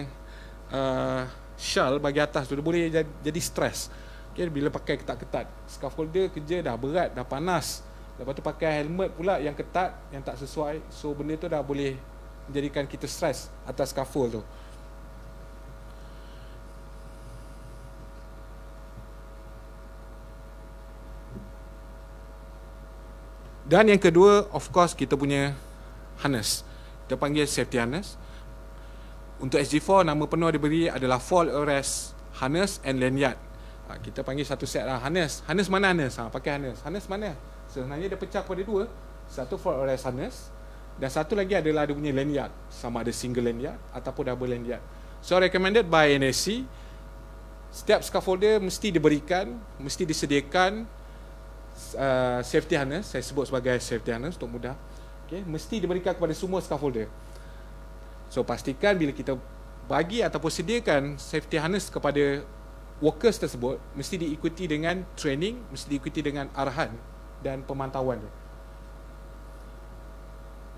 shawl bagi atas tu, dia boleh jadi stres. Okay, bila pakai ketat-ketat, scaffolder kerja dah berat, dah panas, lepas tu pakai helmet pula yang ketat, yang tak sesuai. So benda tu dah boleh menjadikan kita stres atas scaffold tu. Dan yang kedua, of course, kita punya harness. Kita panggil safety harness. Untuk SG4, nama penuh diberi adalah Fall Arrest Harness and Lanyard. Kita panggil satu set lah, harness. Harness mana harness? Pakai harness. Harness mana? Sebenarnya dia pecah kepada dua. Satu Fall Arrest Harness, dan satu lagi adalah dia punya lanyard. Sama ada single lanyard ataupun double lanyard. So recommended by NSC, setiap scaffolder mesti disediakan safety harness. Saya sebut sebagai safety harness untuk mudah. Okay, mesti diberikan kepada semua scaffolder. So pastikan bila kita bagi ataupun sediakan safety harness kepada workers tersebut, mesti diikuti dengan training, mesti diikuti dengan arahan dan pemantauan dia.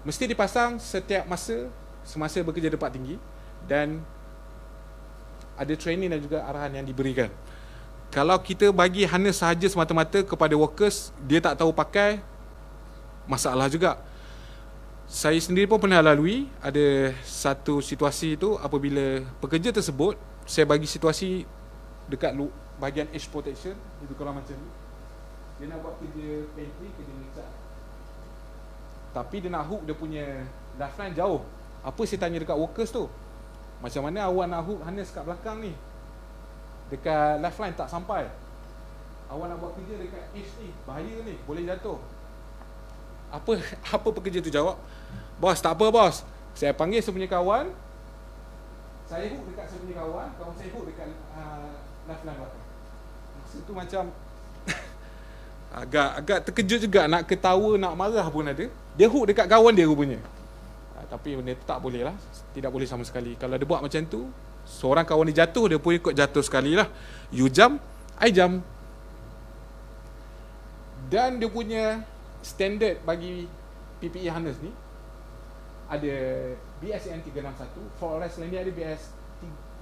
Mesti dipasang setiap semasa bekerja di tempat tinggi, dan ada training dan juga arahan yang diberikan. Kalau kita bagi harness sahaja semata-mata kepada workers, dia tak tahu pakai, masalah juga. Saya sendiri pun pernah lalui ada satu situasi itu, apabila pekerja tersebut, saya bagi situasi dekat bahagian edge protection, itu kalau macam ni, dia nak buat kerja pantry, kerja ngecat, tapi dia nak hook dia punya lifeline jauh. Apa saya tanya dekat workers tu, macam mana awak nak hook harness kat belakang ni, dekat lifeline tak sampai, awak nak buat kerja dekat edge ni, bahaya ni, boleh jatuh. Apa pekerja tu jawab, bos tak apa bos, saya panggil saya punya kawan, saya hook dekat saya punya kawan saya hook dekat lifeline belakang. Masa tu macam agak terkejut juga, nak ketawa nak marah pun ada. Dia hook dekat kawan dia rupanya. Tapi benda tu tak boleh lah, tidak boleh sama sekali. Kalau dia buat macam tu, seorang kawan dia jatuh, dia pun ikut jatuh sekali lah. You jump, I jump. Dan dia punya standard bagi PPE harness ni ada BS EN 361, Fall Arrest Lanyard ada BS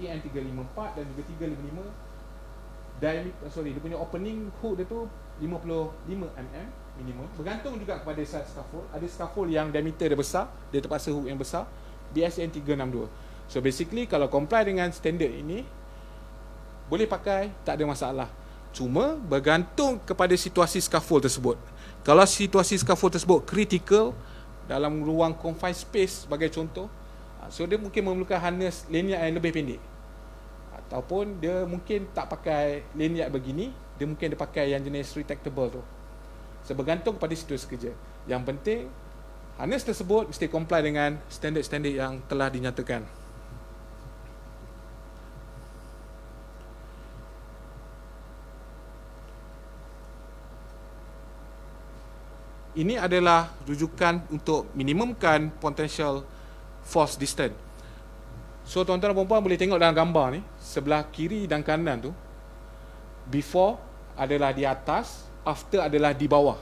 EN 354 dan juga 355. Dia punya opening hook dia tu 55mm minimum. Bergantung juga kepada size scaffold. Ada scaffold yang diameter dia besar, dia terpaksa hook yang besar, BS EN 362. So basically kalau comply dengan standard ini, boleh pakai, tak ada masalah. Cuma bergantung kepada situasi scaffold tersebut. Kalau situasi scaffold tersebut critical, dalam ruang confined space sebagai contoh, so dia mungkin memerlukan harness lanyard yang lebih pendek, ataupun dia mungkin tak pakai lanyard begini, dia mungkin dia pakai yang jenis retractable tu. So bergantung kepada situasi kerja. Yang penting harness tersebut mesti comply dengan standard-standard yang telah dinyatakan. Ini adalah rujukan untuk minimumkan potential force distance. So tuan-tuan dan puan-puan boleh tengok dalam gambar ni, sebelah kiri dan kanan tu, before adalah di atas, after adalah di bawah.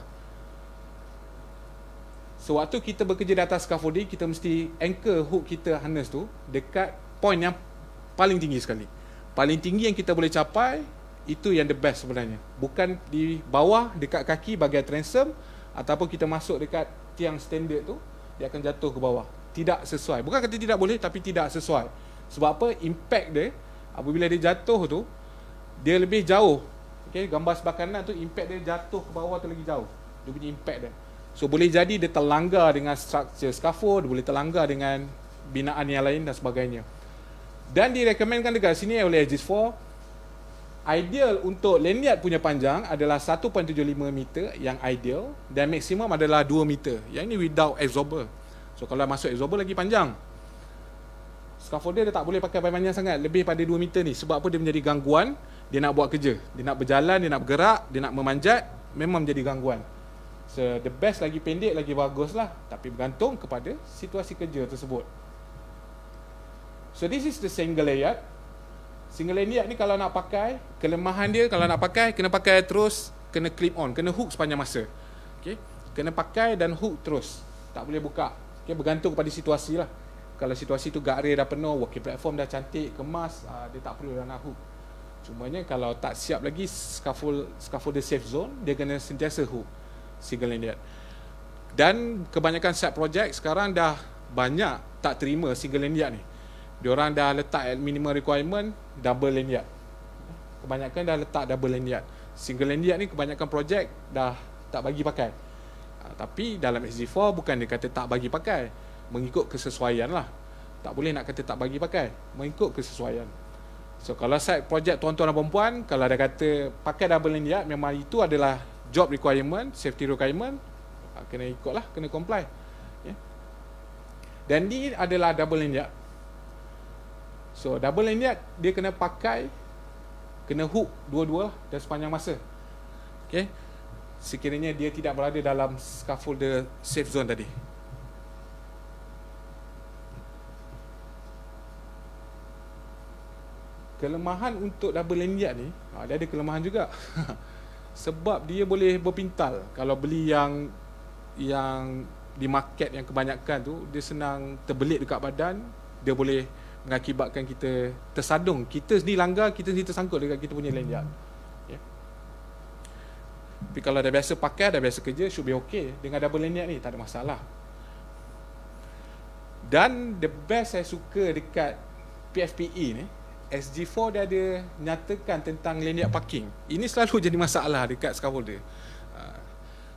So waktu kita bekerja di atas scaffolding, kita mesti anchor hook kita harness tu dekat point yang paling tinggi sekali. Paling tinggi yang kita boleh capai, itu yang the best sebenarnya. Bukan di bawah dekat kaki bahagian transom, ataupun kita masuk dekat tiang standard tu, dia akan jatuh ke bawah. Tidak sesuai. Bukan kata tidak boleh, tapi tidak sesuai. Sebab apa? Impact dia, apabila dia jatuh tu, dia lebih jauh. Okay, gambar sebelah kanan tu, impact dia jatuh ke bawah tu lagi jauh. Dia punya impact dia. So boleh jadi dia terlanggar dengan structure scaffold, boleh terlanggar dengan binaan yang lain dan sebagainya. Dan direkomendkan dekat sini oleh SG4, ideal untuk lanyard punya panjang adalah 1.75 meter yang ideal, dan maksimum adalah 2 meter. Yang ini without absorber. So kalau masuk absorber lagi panjang. Scaffolder dia tak boleh pakai panjang sangat, lebih pada 2 meter ni. Sebab apa? Dia menjadi gangguan. Dia nak buat kerja, dia nak berjalan, dia nak bergerak, dia nak memanjat, memang menjadi gangguan. So the best lagi pendek lagi bagus lah, tapi bergantung kepada situasi kerja tersebut. So this is the single lanyard. Single lanyard ni kalau nak pakai, kelemahan dia kalau nak pakai, kena pakai terus, kena clip on, kena hook sepanjang masa. Okay? Kena pakai dan hook terus, tak boleh buka. Okay? Bergantung kepada situasi lah. Kalau situasi tu guardrail dah penuh, working platform dah cantik, kemas, dia tak perlu dah nak hook. Cumanya kalau tak siap lagi scaffolder safe zone, dia kena sentiasa hook single lanyard. Dan kebanyakan site project sekarang dah banyak tak terima single lanyard ni. Diorang dah letak minimum requirement double lanyard. Kebanyakan dah letak double lanyard. Single lanyard ni kebanyakan project dah tak bagi pakai. Tapi dalam SG4 bukan dia kata tak bagi pakai, mengikut kesesuaian lah. Tak boleh nak kata tak bagi pakai, mengikut kesesuaian. So kalau site project tuan-tuan dan perempuan, kalau ada kata pakai double lanyard, memang itu adalah job requirement, safety requirement, kena ikut lah, kena comply. Dan ni adalah double lanyard. So double lanyard dia kena pakai, kena hook dua-dua lah, dan sepanjang masa. Okay, sekiranya dia tidak berada dalam scaffolder safe zone tadi. Kelemahan untuk double lanyard ni, dia ada kelemahan juga. Sebab dia boleh berpintal. Kalau beli yang di market yang kebanyakan tu, dia senang terbelit dekat badan, dia boleh mengakibatkan kita tersadung. Kita sendiri langgar, kita sendiri tersangkut dekat kita punya lanyard. Yeah. Tapi kalau dah biasa pakai, dah biasa kerja, should be okay. Dengan double lanyard ni tak ada masalah. Dan the best saya suka dekat PFPE ni, SG4 dia ada nyatakan tentang lanyard parking. Ini selalu jadi masalah dekat scaffolder.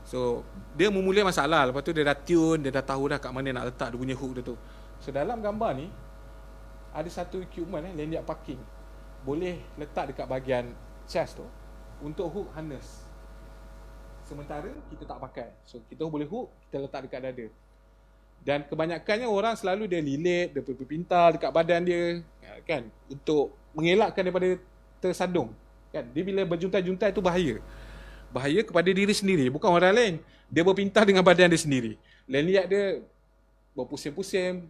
So dia memulai masalah, lepas tu dia dah tune, dia dah tahu dah kat mana nak letak dia punya hook dia tu. So dalam gambar ni ada satu equipment lanyard parking, boleh letak dekat bahagian chest tu untuk hook harness. Sementara kita tak pakai, so kita boleh hook, kita letak dekat dada. Dan kebanyakannya orang selalu dia lilit, dia berpintal dekat badan dia, kan, untuk mengelakkan daripada tersadung, kan. Dia bila berjuntai-juntai itu bahaya. Bahaya kepada diri sendiri, bukan orang lain. Dia berpintal dengan badan dia sendiri. Lanyard dia berpusing-pusing.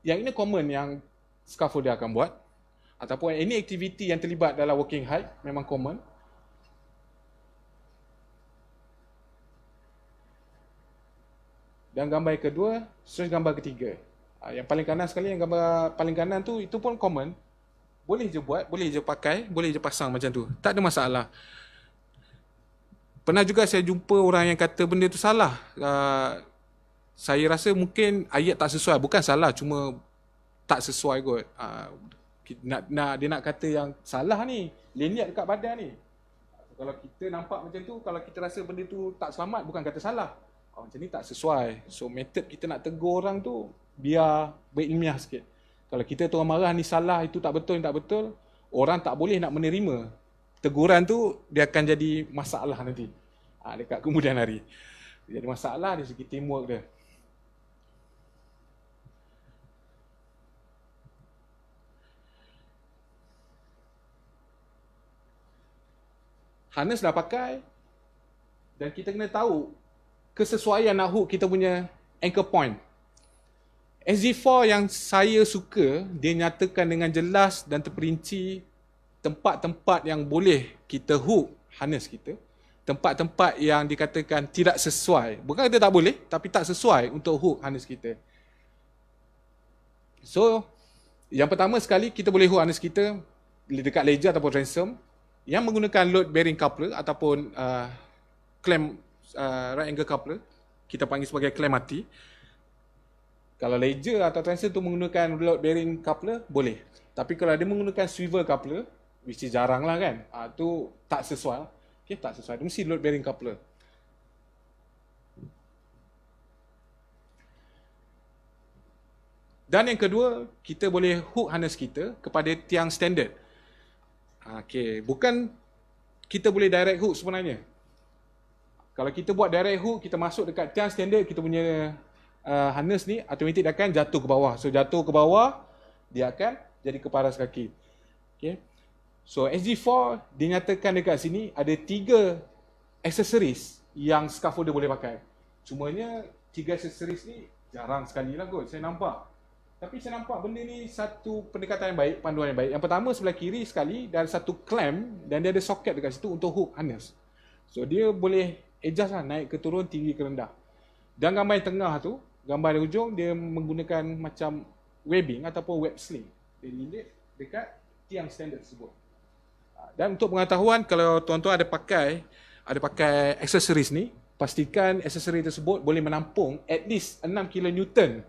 Yang ini common yang scaffolder akan buat, ataupun any activity yang terlibat dalam working height memang common. Dan gambar yang kedua, terus gambar ketiga. Yang paling kanan sekali, yang gambar paling kanan tu, itu pun common. Boleh je buat, boleh je pakai, boleh je pasang macam tu. Tak ada masalah. Pernah juga saya jumpa orang yang kata benda tu salah. Saya rasa mungkin ayat tak sesuai. Bukan salah, cuma tak sesuai kot. Dia nak kata yang salah ni, lanyard dekat badan ni. Kalau kita nampak macam tu, kalau kita rasa benda tu tak selamat, bukan kata salah. Macam ni tak sesuai. So method kita nak tegur orang tu biar berilmiah sikit. Kalau kita tu orang marah, ni salah, itu tak betul, ni tak betul, orang tak boleh nak menerima teguran tu, dia akan jadi masalah nanti dekat kemudian hari. Jadi masalah dari segi teamwork dia. harness dah pakai, dan kita kena tahu kesesuaian nak hook kita punya anchor point. SG4 yang saya suka, dia nyatakan dengan jelas dan terperinci tempat-tempat yang boleh kita hook harness kita, tempat-tempat yang dikatakan tidak sesuai. Bukan kata tak boleh, tapi tak sesuai untuk hook harness kita. So, yang pertama sekali, kita boleh hook harness kita dekat ledger ataupun transom yang menggunakan load bearing coupler ataupun clamp right angle coupler. Kita panggil sebagai clamp mati. Kalau ledger atau transom tu menggunakan load bearing coupler, boleh. Tapi kalau dia menggunakan swivel coupler, which is jarang lah kan, tu tak sesuai. Okay, tak sesuai. Dia mesti load bearing coupler. Dan yang kedua, kita boleh hook harness kita kepada tiang standard. Okay, bukan kita boleh direct hook sebenarnya. Kalau kita buat direct hook, kita masuk dekat tiang standard, kita punya harness ni automatik dia akan jatuh ke bawah. So jatuh ke bawah, dia akan jadi ke paras kaki. Okay. So SG4 dinyatakan dekat sini ada 3 aksesoris yang scaffolder boleh pakai. Cumanya 3 aksesoris ni jarang sekali lah kot saya nampak. Tapi saya nampak benda ni satu pendekatan yang baik, panduan yang baik. Yang pertama sebelah kiri sekali, dan satu clamp dan dia ada soket dekat situ untuk hook harness. So dia boleh adjust lah, naik ke turun, tinggi ke rendah. Dan gambar yang tengah tu, gambar di ujung, dia menggunakan macam webbing ataupun web sling. Dia lilit dekat tiang standard tersebut. Dan untuk pengetahuan, kalau tuan-tuan ada pakai aksesoris ni, pastikan aksesori tersebut boleh menampung at least 6 kN.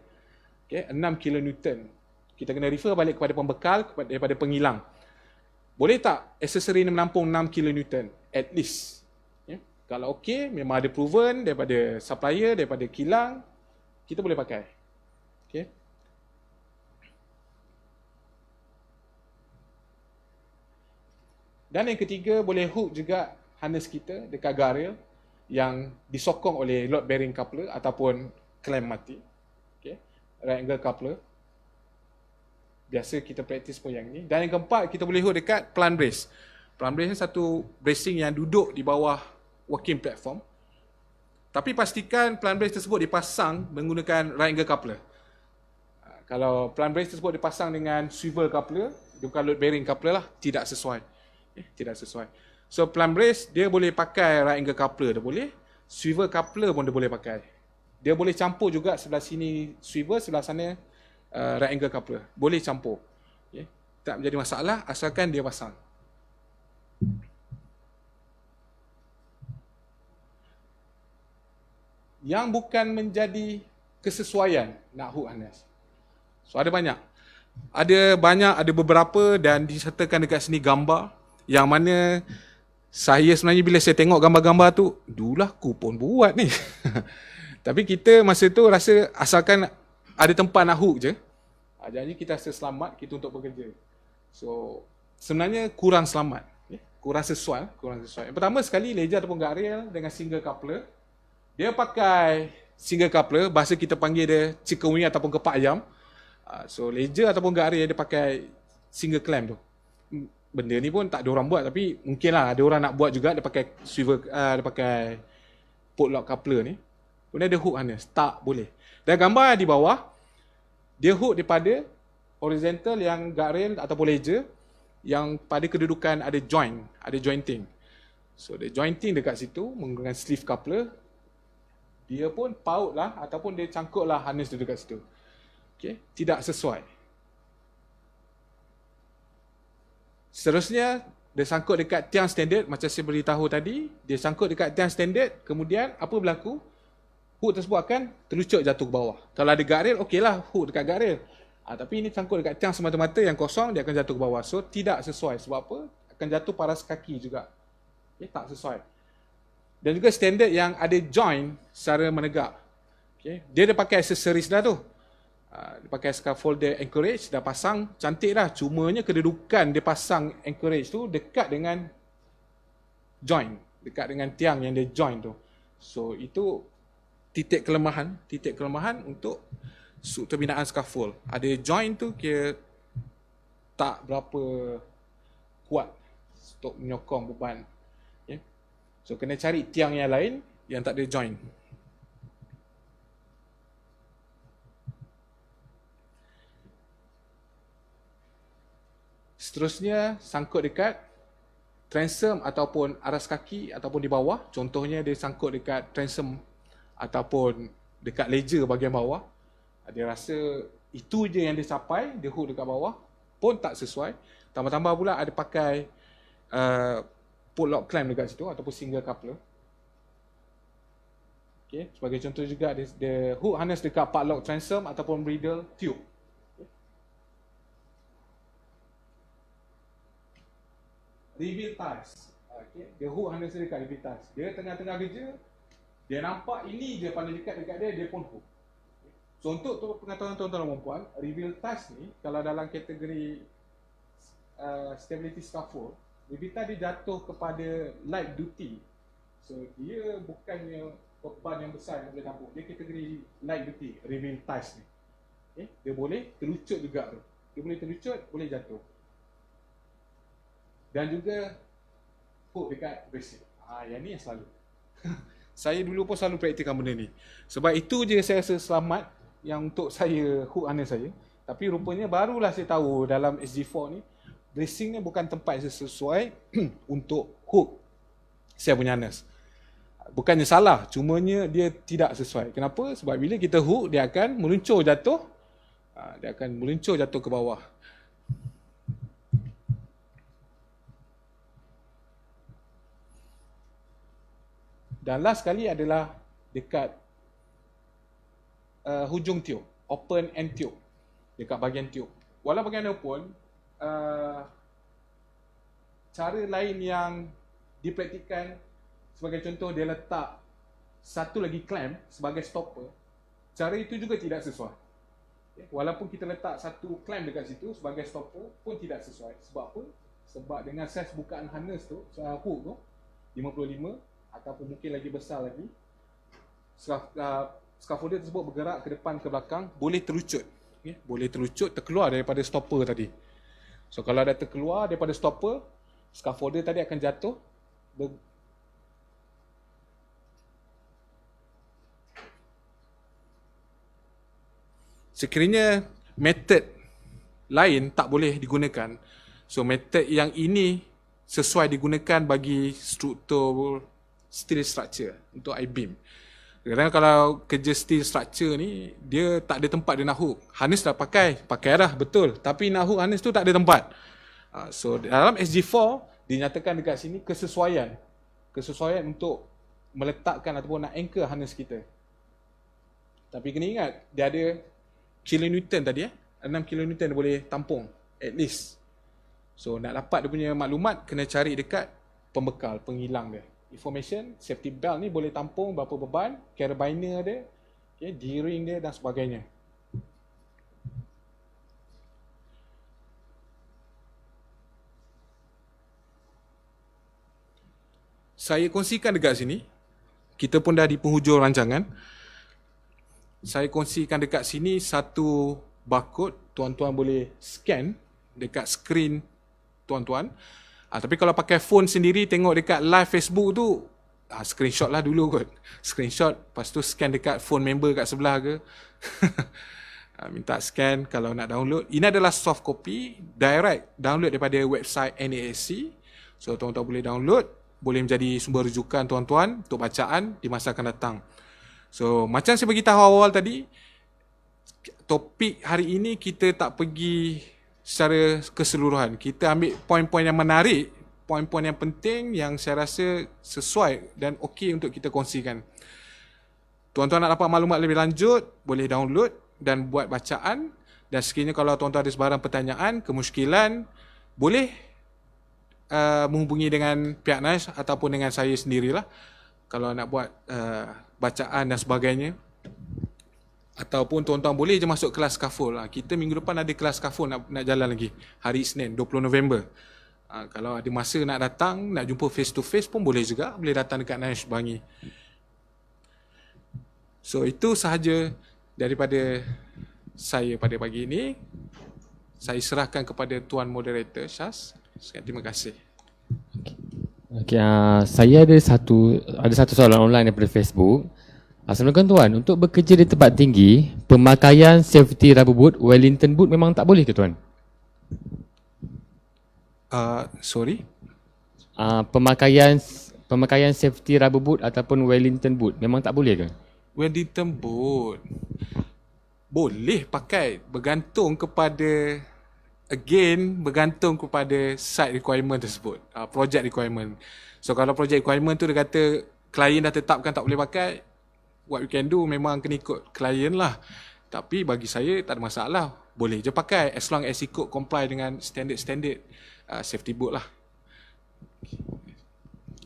Okay, 6 kN. Kita kena refer balik kepada pembekal daripada pengilang. Boleh tak aksesori ni menampung 6 kN? At least. Okay. Kalau okey, memang ada proven daripada supplier, daripada kilang, kita boleh pakai. Okay. Dan yang ketiga, boleh hook juga harness kita dekat guardrail yang disokong oleh load bearing coupler ataupun clamp mati. Okay. Right angle coupler. Biasa kita praktis pun yang ni. Dan yang keempat, kita boleh hook dekat plant brace. Plant brace ni satu bracing yang duduk di bawah working platform. Tapi pastikan plant brace tersebut dipasang menggunakan right angle coupler. Kalau plant brace tersebut dipasang dengan swivel coupler, dia bukan load bearing coupler lah, tidak sesuai. Tidak sesuai. So plant brace dia boleh pakai right angle coupler, dia boleh. Swivel coupler pun dia boleh pakai. Dia boleh campur juga, sebelah sini swivel, sebelah sana right angle coupler. Boleh campur. Okay. Tak menjadi masalah asalkan dia pasang. Yang bukan menjadi kesesuaian nak hook harness. So ada banyak. Ada beberapa dan disertakan dekat sini gambar yang mana saya sebenarnya bila saya tengok gambar-gambar tu, dulah aku pun buat ni. Tapi kita masa tu rasa asalkan ada tempat nak hook je, jadi kita rasa selamat kita untuk bekerja. So sebenarnya kurang selamat, kurang sesuai. Yang pertama sekali, ledger ataupun guardrail dengan single coupler. Dia pakai single coupler, bahasa kita panggil dia chicken wing ataupun kepak ayam. So ledger ataupun guardrail dia pakai single clamp tu. Benda ni pun tak ada orang buat, tapi mungkinlah ada orang nak buat juga, dia pakai swivel, dia pakai port lock coupler ni. Kemudian dia hook harness, tak boleh. Dan gambar di bawah, dia hook daripada horizontal yang guardrail ataupun ledger yang pada kedudukan ada joint, ada jointing. So dia jointing dekat situ menggunakan sleeve coupler. Dia pun paut lah ataupun dia cangkuk lah harness tu dekat situ. Okay, tidak sesuai. Seterusnya, dia sangkut dekat tiang standard, macam saya beritahu tadi, dia sangkut dekat tiang standard, kemudian apa berlaku? Hook tersebut akan terlucut jatuh ke bawah. Kalau ada guardrail, okeylah hook dekat guardrail. Tapi ini sangkut dekat tiang semata-mata yang kosong, dia akan jatuh ke bawah. So, tidak sesuai. Sebab apa? Akan jatuh paras kaki juga. Okay, tak sesuai. Dan juga standard yang ada joint secara menegak. Okay, dia dah pakai aksesoris dah tu. Dia pakai scaffolder anchorage, dah pasang, cantik dah. Cumanya kedudukan dia pasang anchorage tu dekat dengan joint, dekat dengan tiang yang dia joint tu. So itu titik kelemahan untuk pembinaan scaffold. Ada joint tu kira tak berapa kuat untuk menyokong beban. Okay. So kena cari tiang yang lain yang tak ada join. Seterusnya sangkut dekat transom ataupun aras kaki ataupun di bawah. Contohnya dia sangkut dekat transom ataupun dekat leja bahagian bawah. Dia rasa itu je yang dia capai, dia hook dekat bawah pun tak sesuai. Tambah-tambah pula ada pakai pull lock clamp dekat situ ataupun single coupler. Okay, sebagai contoh juga dia hook harness dekat padlock transom ataupun bridle tube. Reveal ties. Okay. Dia hook harness dekat reveal ties. Dia tengah-tengah kerja, dia nampak ini je paling dekat dia pun hook. So untuk pengetahuan tuan-tuan dan puan, reveal ties ni kalau dalam kategori stability scaffold, reveal ties dia jatuh kepada light duty. So dia bukannya beban yang besar yang boleh tampung. Dia kategori light duty, reveal ties ni. Okay. Dia boleh terlucut juga tu. Dia boleh terlucut, boleh jatuh. Dan juga hook dekat bracing. Yang ni yang selalu. Saya dulu pun selalu praktikkan benda ni. Sebab itu je saya rasa selamat yang untuk saya hook harness saya. Tapi rupanya barulah saya tahu dalam SG4 ni, bracing ni bukan tempat yang sesuai untuk hook saya punya harness. Bukannya salah, cumanya dia tidak sesuai. Kenapa? Sebab bila kita hook, dia akan meluncur jatuh. Dia akan meluncur jatuh ke bawah. Dan last sekali adalah dekat hujung tube, open end tube, dekat bahagian tube. Walau bagaimanapun, cara lain yang dipraktikkan, sebagai contoh dia letak satu lagi clamp sebagai stopper, cara itu juga tidak sesuai. Walaupun kita letak satu clamp dekat situ sebagai stopper pun tidak sesuai. Sebab apa? Sebab dengan saiz bukaan harness tu, hook tu 55 ataupun mungkin lagi besar lagi, scaffolder tersebut bergerak ke depan ke belakang, boleh terlucut. Boleh terlucut, terkeluar daripada stopper tadi. So kalau dah terkeluar daripada stopper, scaffolder tadi akan jatuh. Sekiranya method lain tak boleh digunakan, so method yang ini sesuai digunakan bagi struktur steel structure untuk I-beam. Kadang-kadang kalau kerja steel structure ni, dia tak ada tempat dia nak hook. Harness dah pakai dah, betul. Tapi nak hook harness tu tak ada tempat. So dalam SG4, dinyatakan dekat sini kesesuaian. Kesesuaian untuk meletakkan ataupun nak anchor harness kita. Tapi kena ingat, dia ada kilonewton tadi 6 kilonewton dia boleh tampung, at least. So nak dapat dia punya maklumat, kena cari dekat pembekal, penghilang dia. Information, safety belt ni boleh tampung berapa beban, carabiner dia, okay, D-ring dia dan sebagainya. Saya kongsikan dekat sini, kita pun dah di penghujung rancangan. Saya kongsikan dekat sini satu barcode, tuan-tuan boleh scan dekat skrin tuan-tuan. Tapi kalau pakai phone sendiri, tengok dekat live Facebook tu, screenshot lah dulu kot. Screenshot, lepas tu scan dekat phone member kat sebelah ke. Minta scan kalau nak download. Ini adalah soft copy, direct download daripada website NASC. So tuan-tuan boleh download, boleh menjadi sumber rujukan tuan-tuan untuk bacaan di masa akan datang. So macam saya beritahu awal tadi, topik hari ini kita tak pergi secara keseluruhan. Kita ambil poin-poin yang menarik, poin-poin yang penting yang saya rasa sesuai dan okey untuk kita kongsikan. Tuan-tuan nak dapat maklumat lebih lanjut, boleh download dan buat bacaan. Dan sekiranya kalau tuan-tuan ada sebarang pertanyaan, kemusykilan, boleh menghubungi dengan pihak NICE ataupun dengan saya sendirilah kalau nak buat bacaan dan sebagainya. Ataupun tuan-tuan boleh je masuk kelas scaffold. Kita minggu depan ada kelas scaffold nak jalan lagi. Hari Isnin, 20 November. Kalau ada masa nak datang, nak jumpa face to face pun boleh juga. Boleh datang dekat NICE Bangi. So itu sahaja daripada saya pada pagi ini. Saya serahkan kepada Tuan Moderator Syaz. Terima kasih. Okay, saya ada satu soalan online daripada Facebook. Assalamualaikum tuan, untuk bekerja di tempat tinggi, pemakaian safety rubber boot, Wellington boot memang tak boleh ke tuan? Sorry? Pemakaian safety rubber boot ataupun Wellington boot memang tak boleh ke? Wellington boot boleh pakai, bergantung kepada site requirement tersebut, project requirement. So kalau project requirement tu dia kata klien dah tetapkan tak boleh pakai, what you can do memang kena ikut klien lah. Tapi bagi saya tak ada masalah, boleh je pakai as long as ikut comply dengan standard safety boot lah.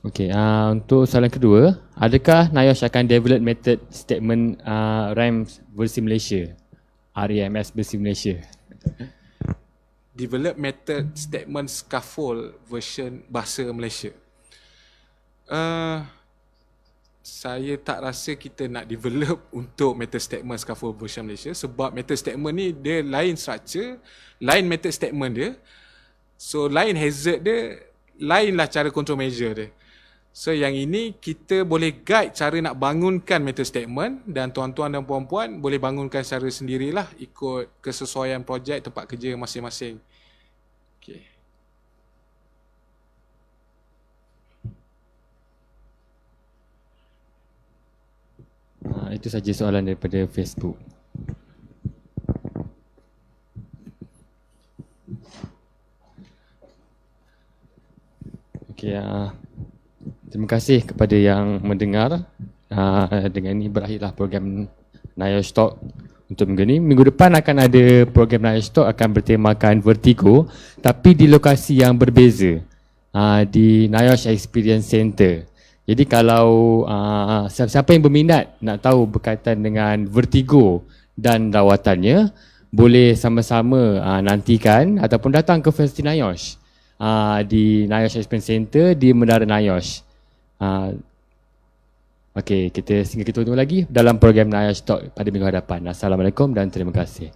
Okey, untuk soalan kedua, adakah NIOSH akan develop method statement RAMS versi Malaysia? RAMS versi Malaysia. Develop method statement scaffold version bahasa Malaysia. Saya tak rasa kita nak develop untuk method statement scaffold version Malaysia, sebab method statement ni dia lain structure, lain method statement dia. So lain hazard dia, lainlah cara control measure dia. So yang ini kita boleh guide cara nak bangunkan method statement, dan tuan-tuan dan puan-puan boleh bangunkan secara sendirilah ikut kesesuaian projek tempat kerja masing-masing. Okay. Itu saja soalan daripada Facebook. Okey, terima kasih kepada yang mendengar. Dengan ini berakhirlah program NIOSH Talk untuk minggu ini. Minggu depan akan ada program NIOSH Talk akan bertemakan Vertigo, tapi di lokasi yang berbeza, di NIOSH Experience Center. Jadi kalau siapa yang berminat nak tahu berkaitan dengan vertigo dan rawatannya, boleh sama-sama nantikan ataupun datang ke Festi NIOSH di NIOSH Experience Center di Menara NIOSH. Okey, kita tunggu lagi dalam program NIOSH Talk pada minggu hadapan. Assalamualaikum dan terima kasih.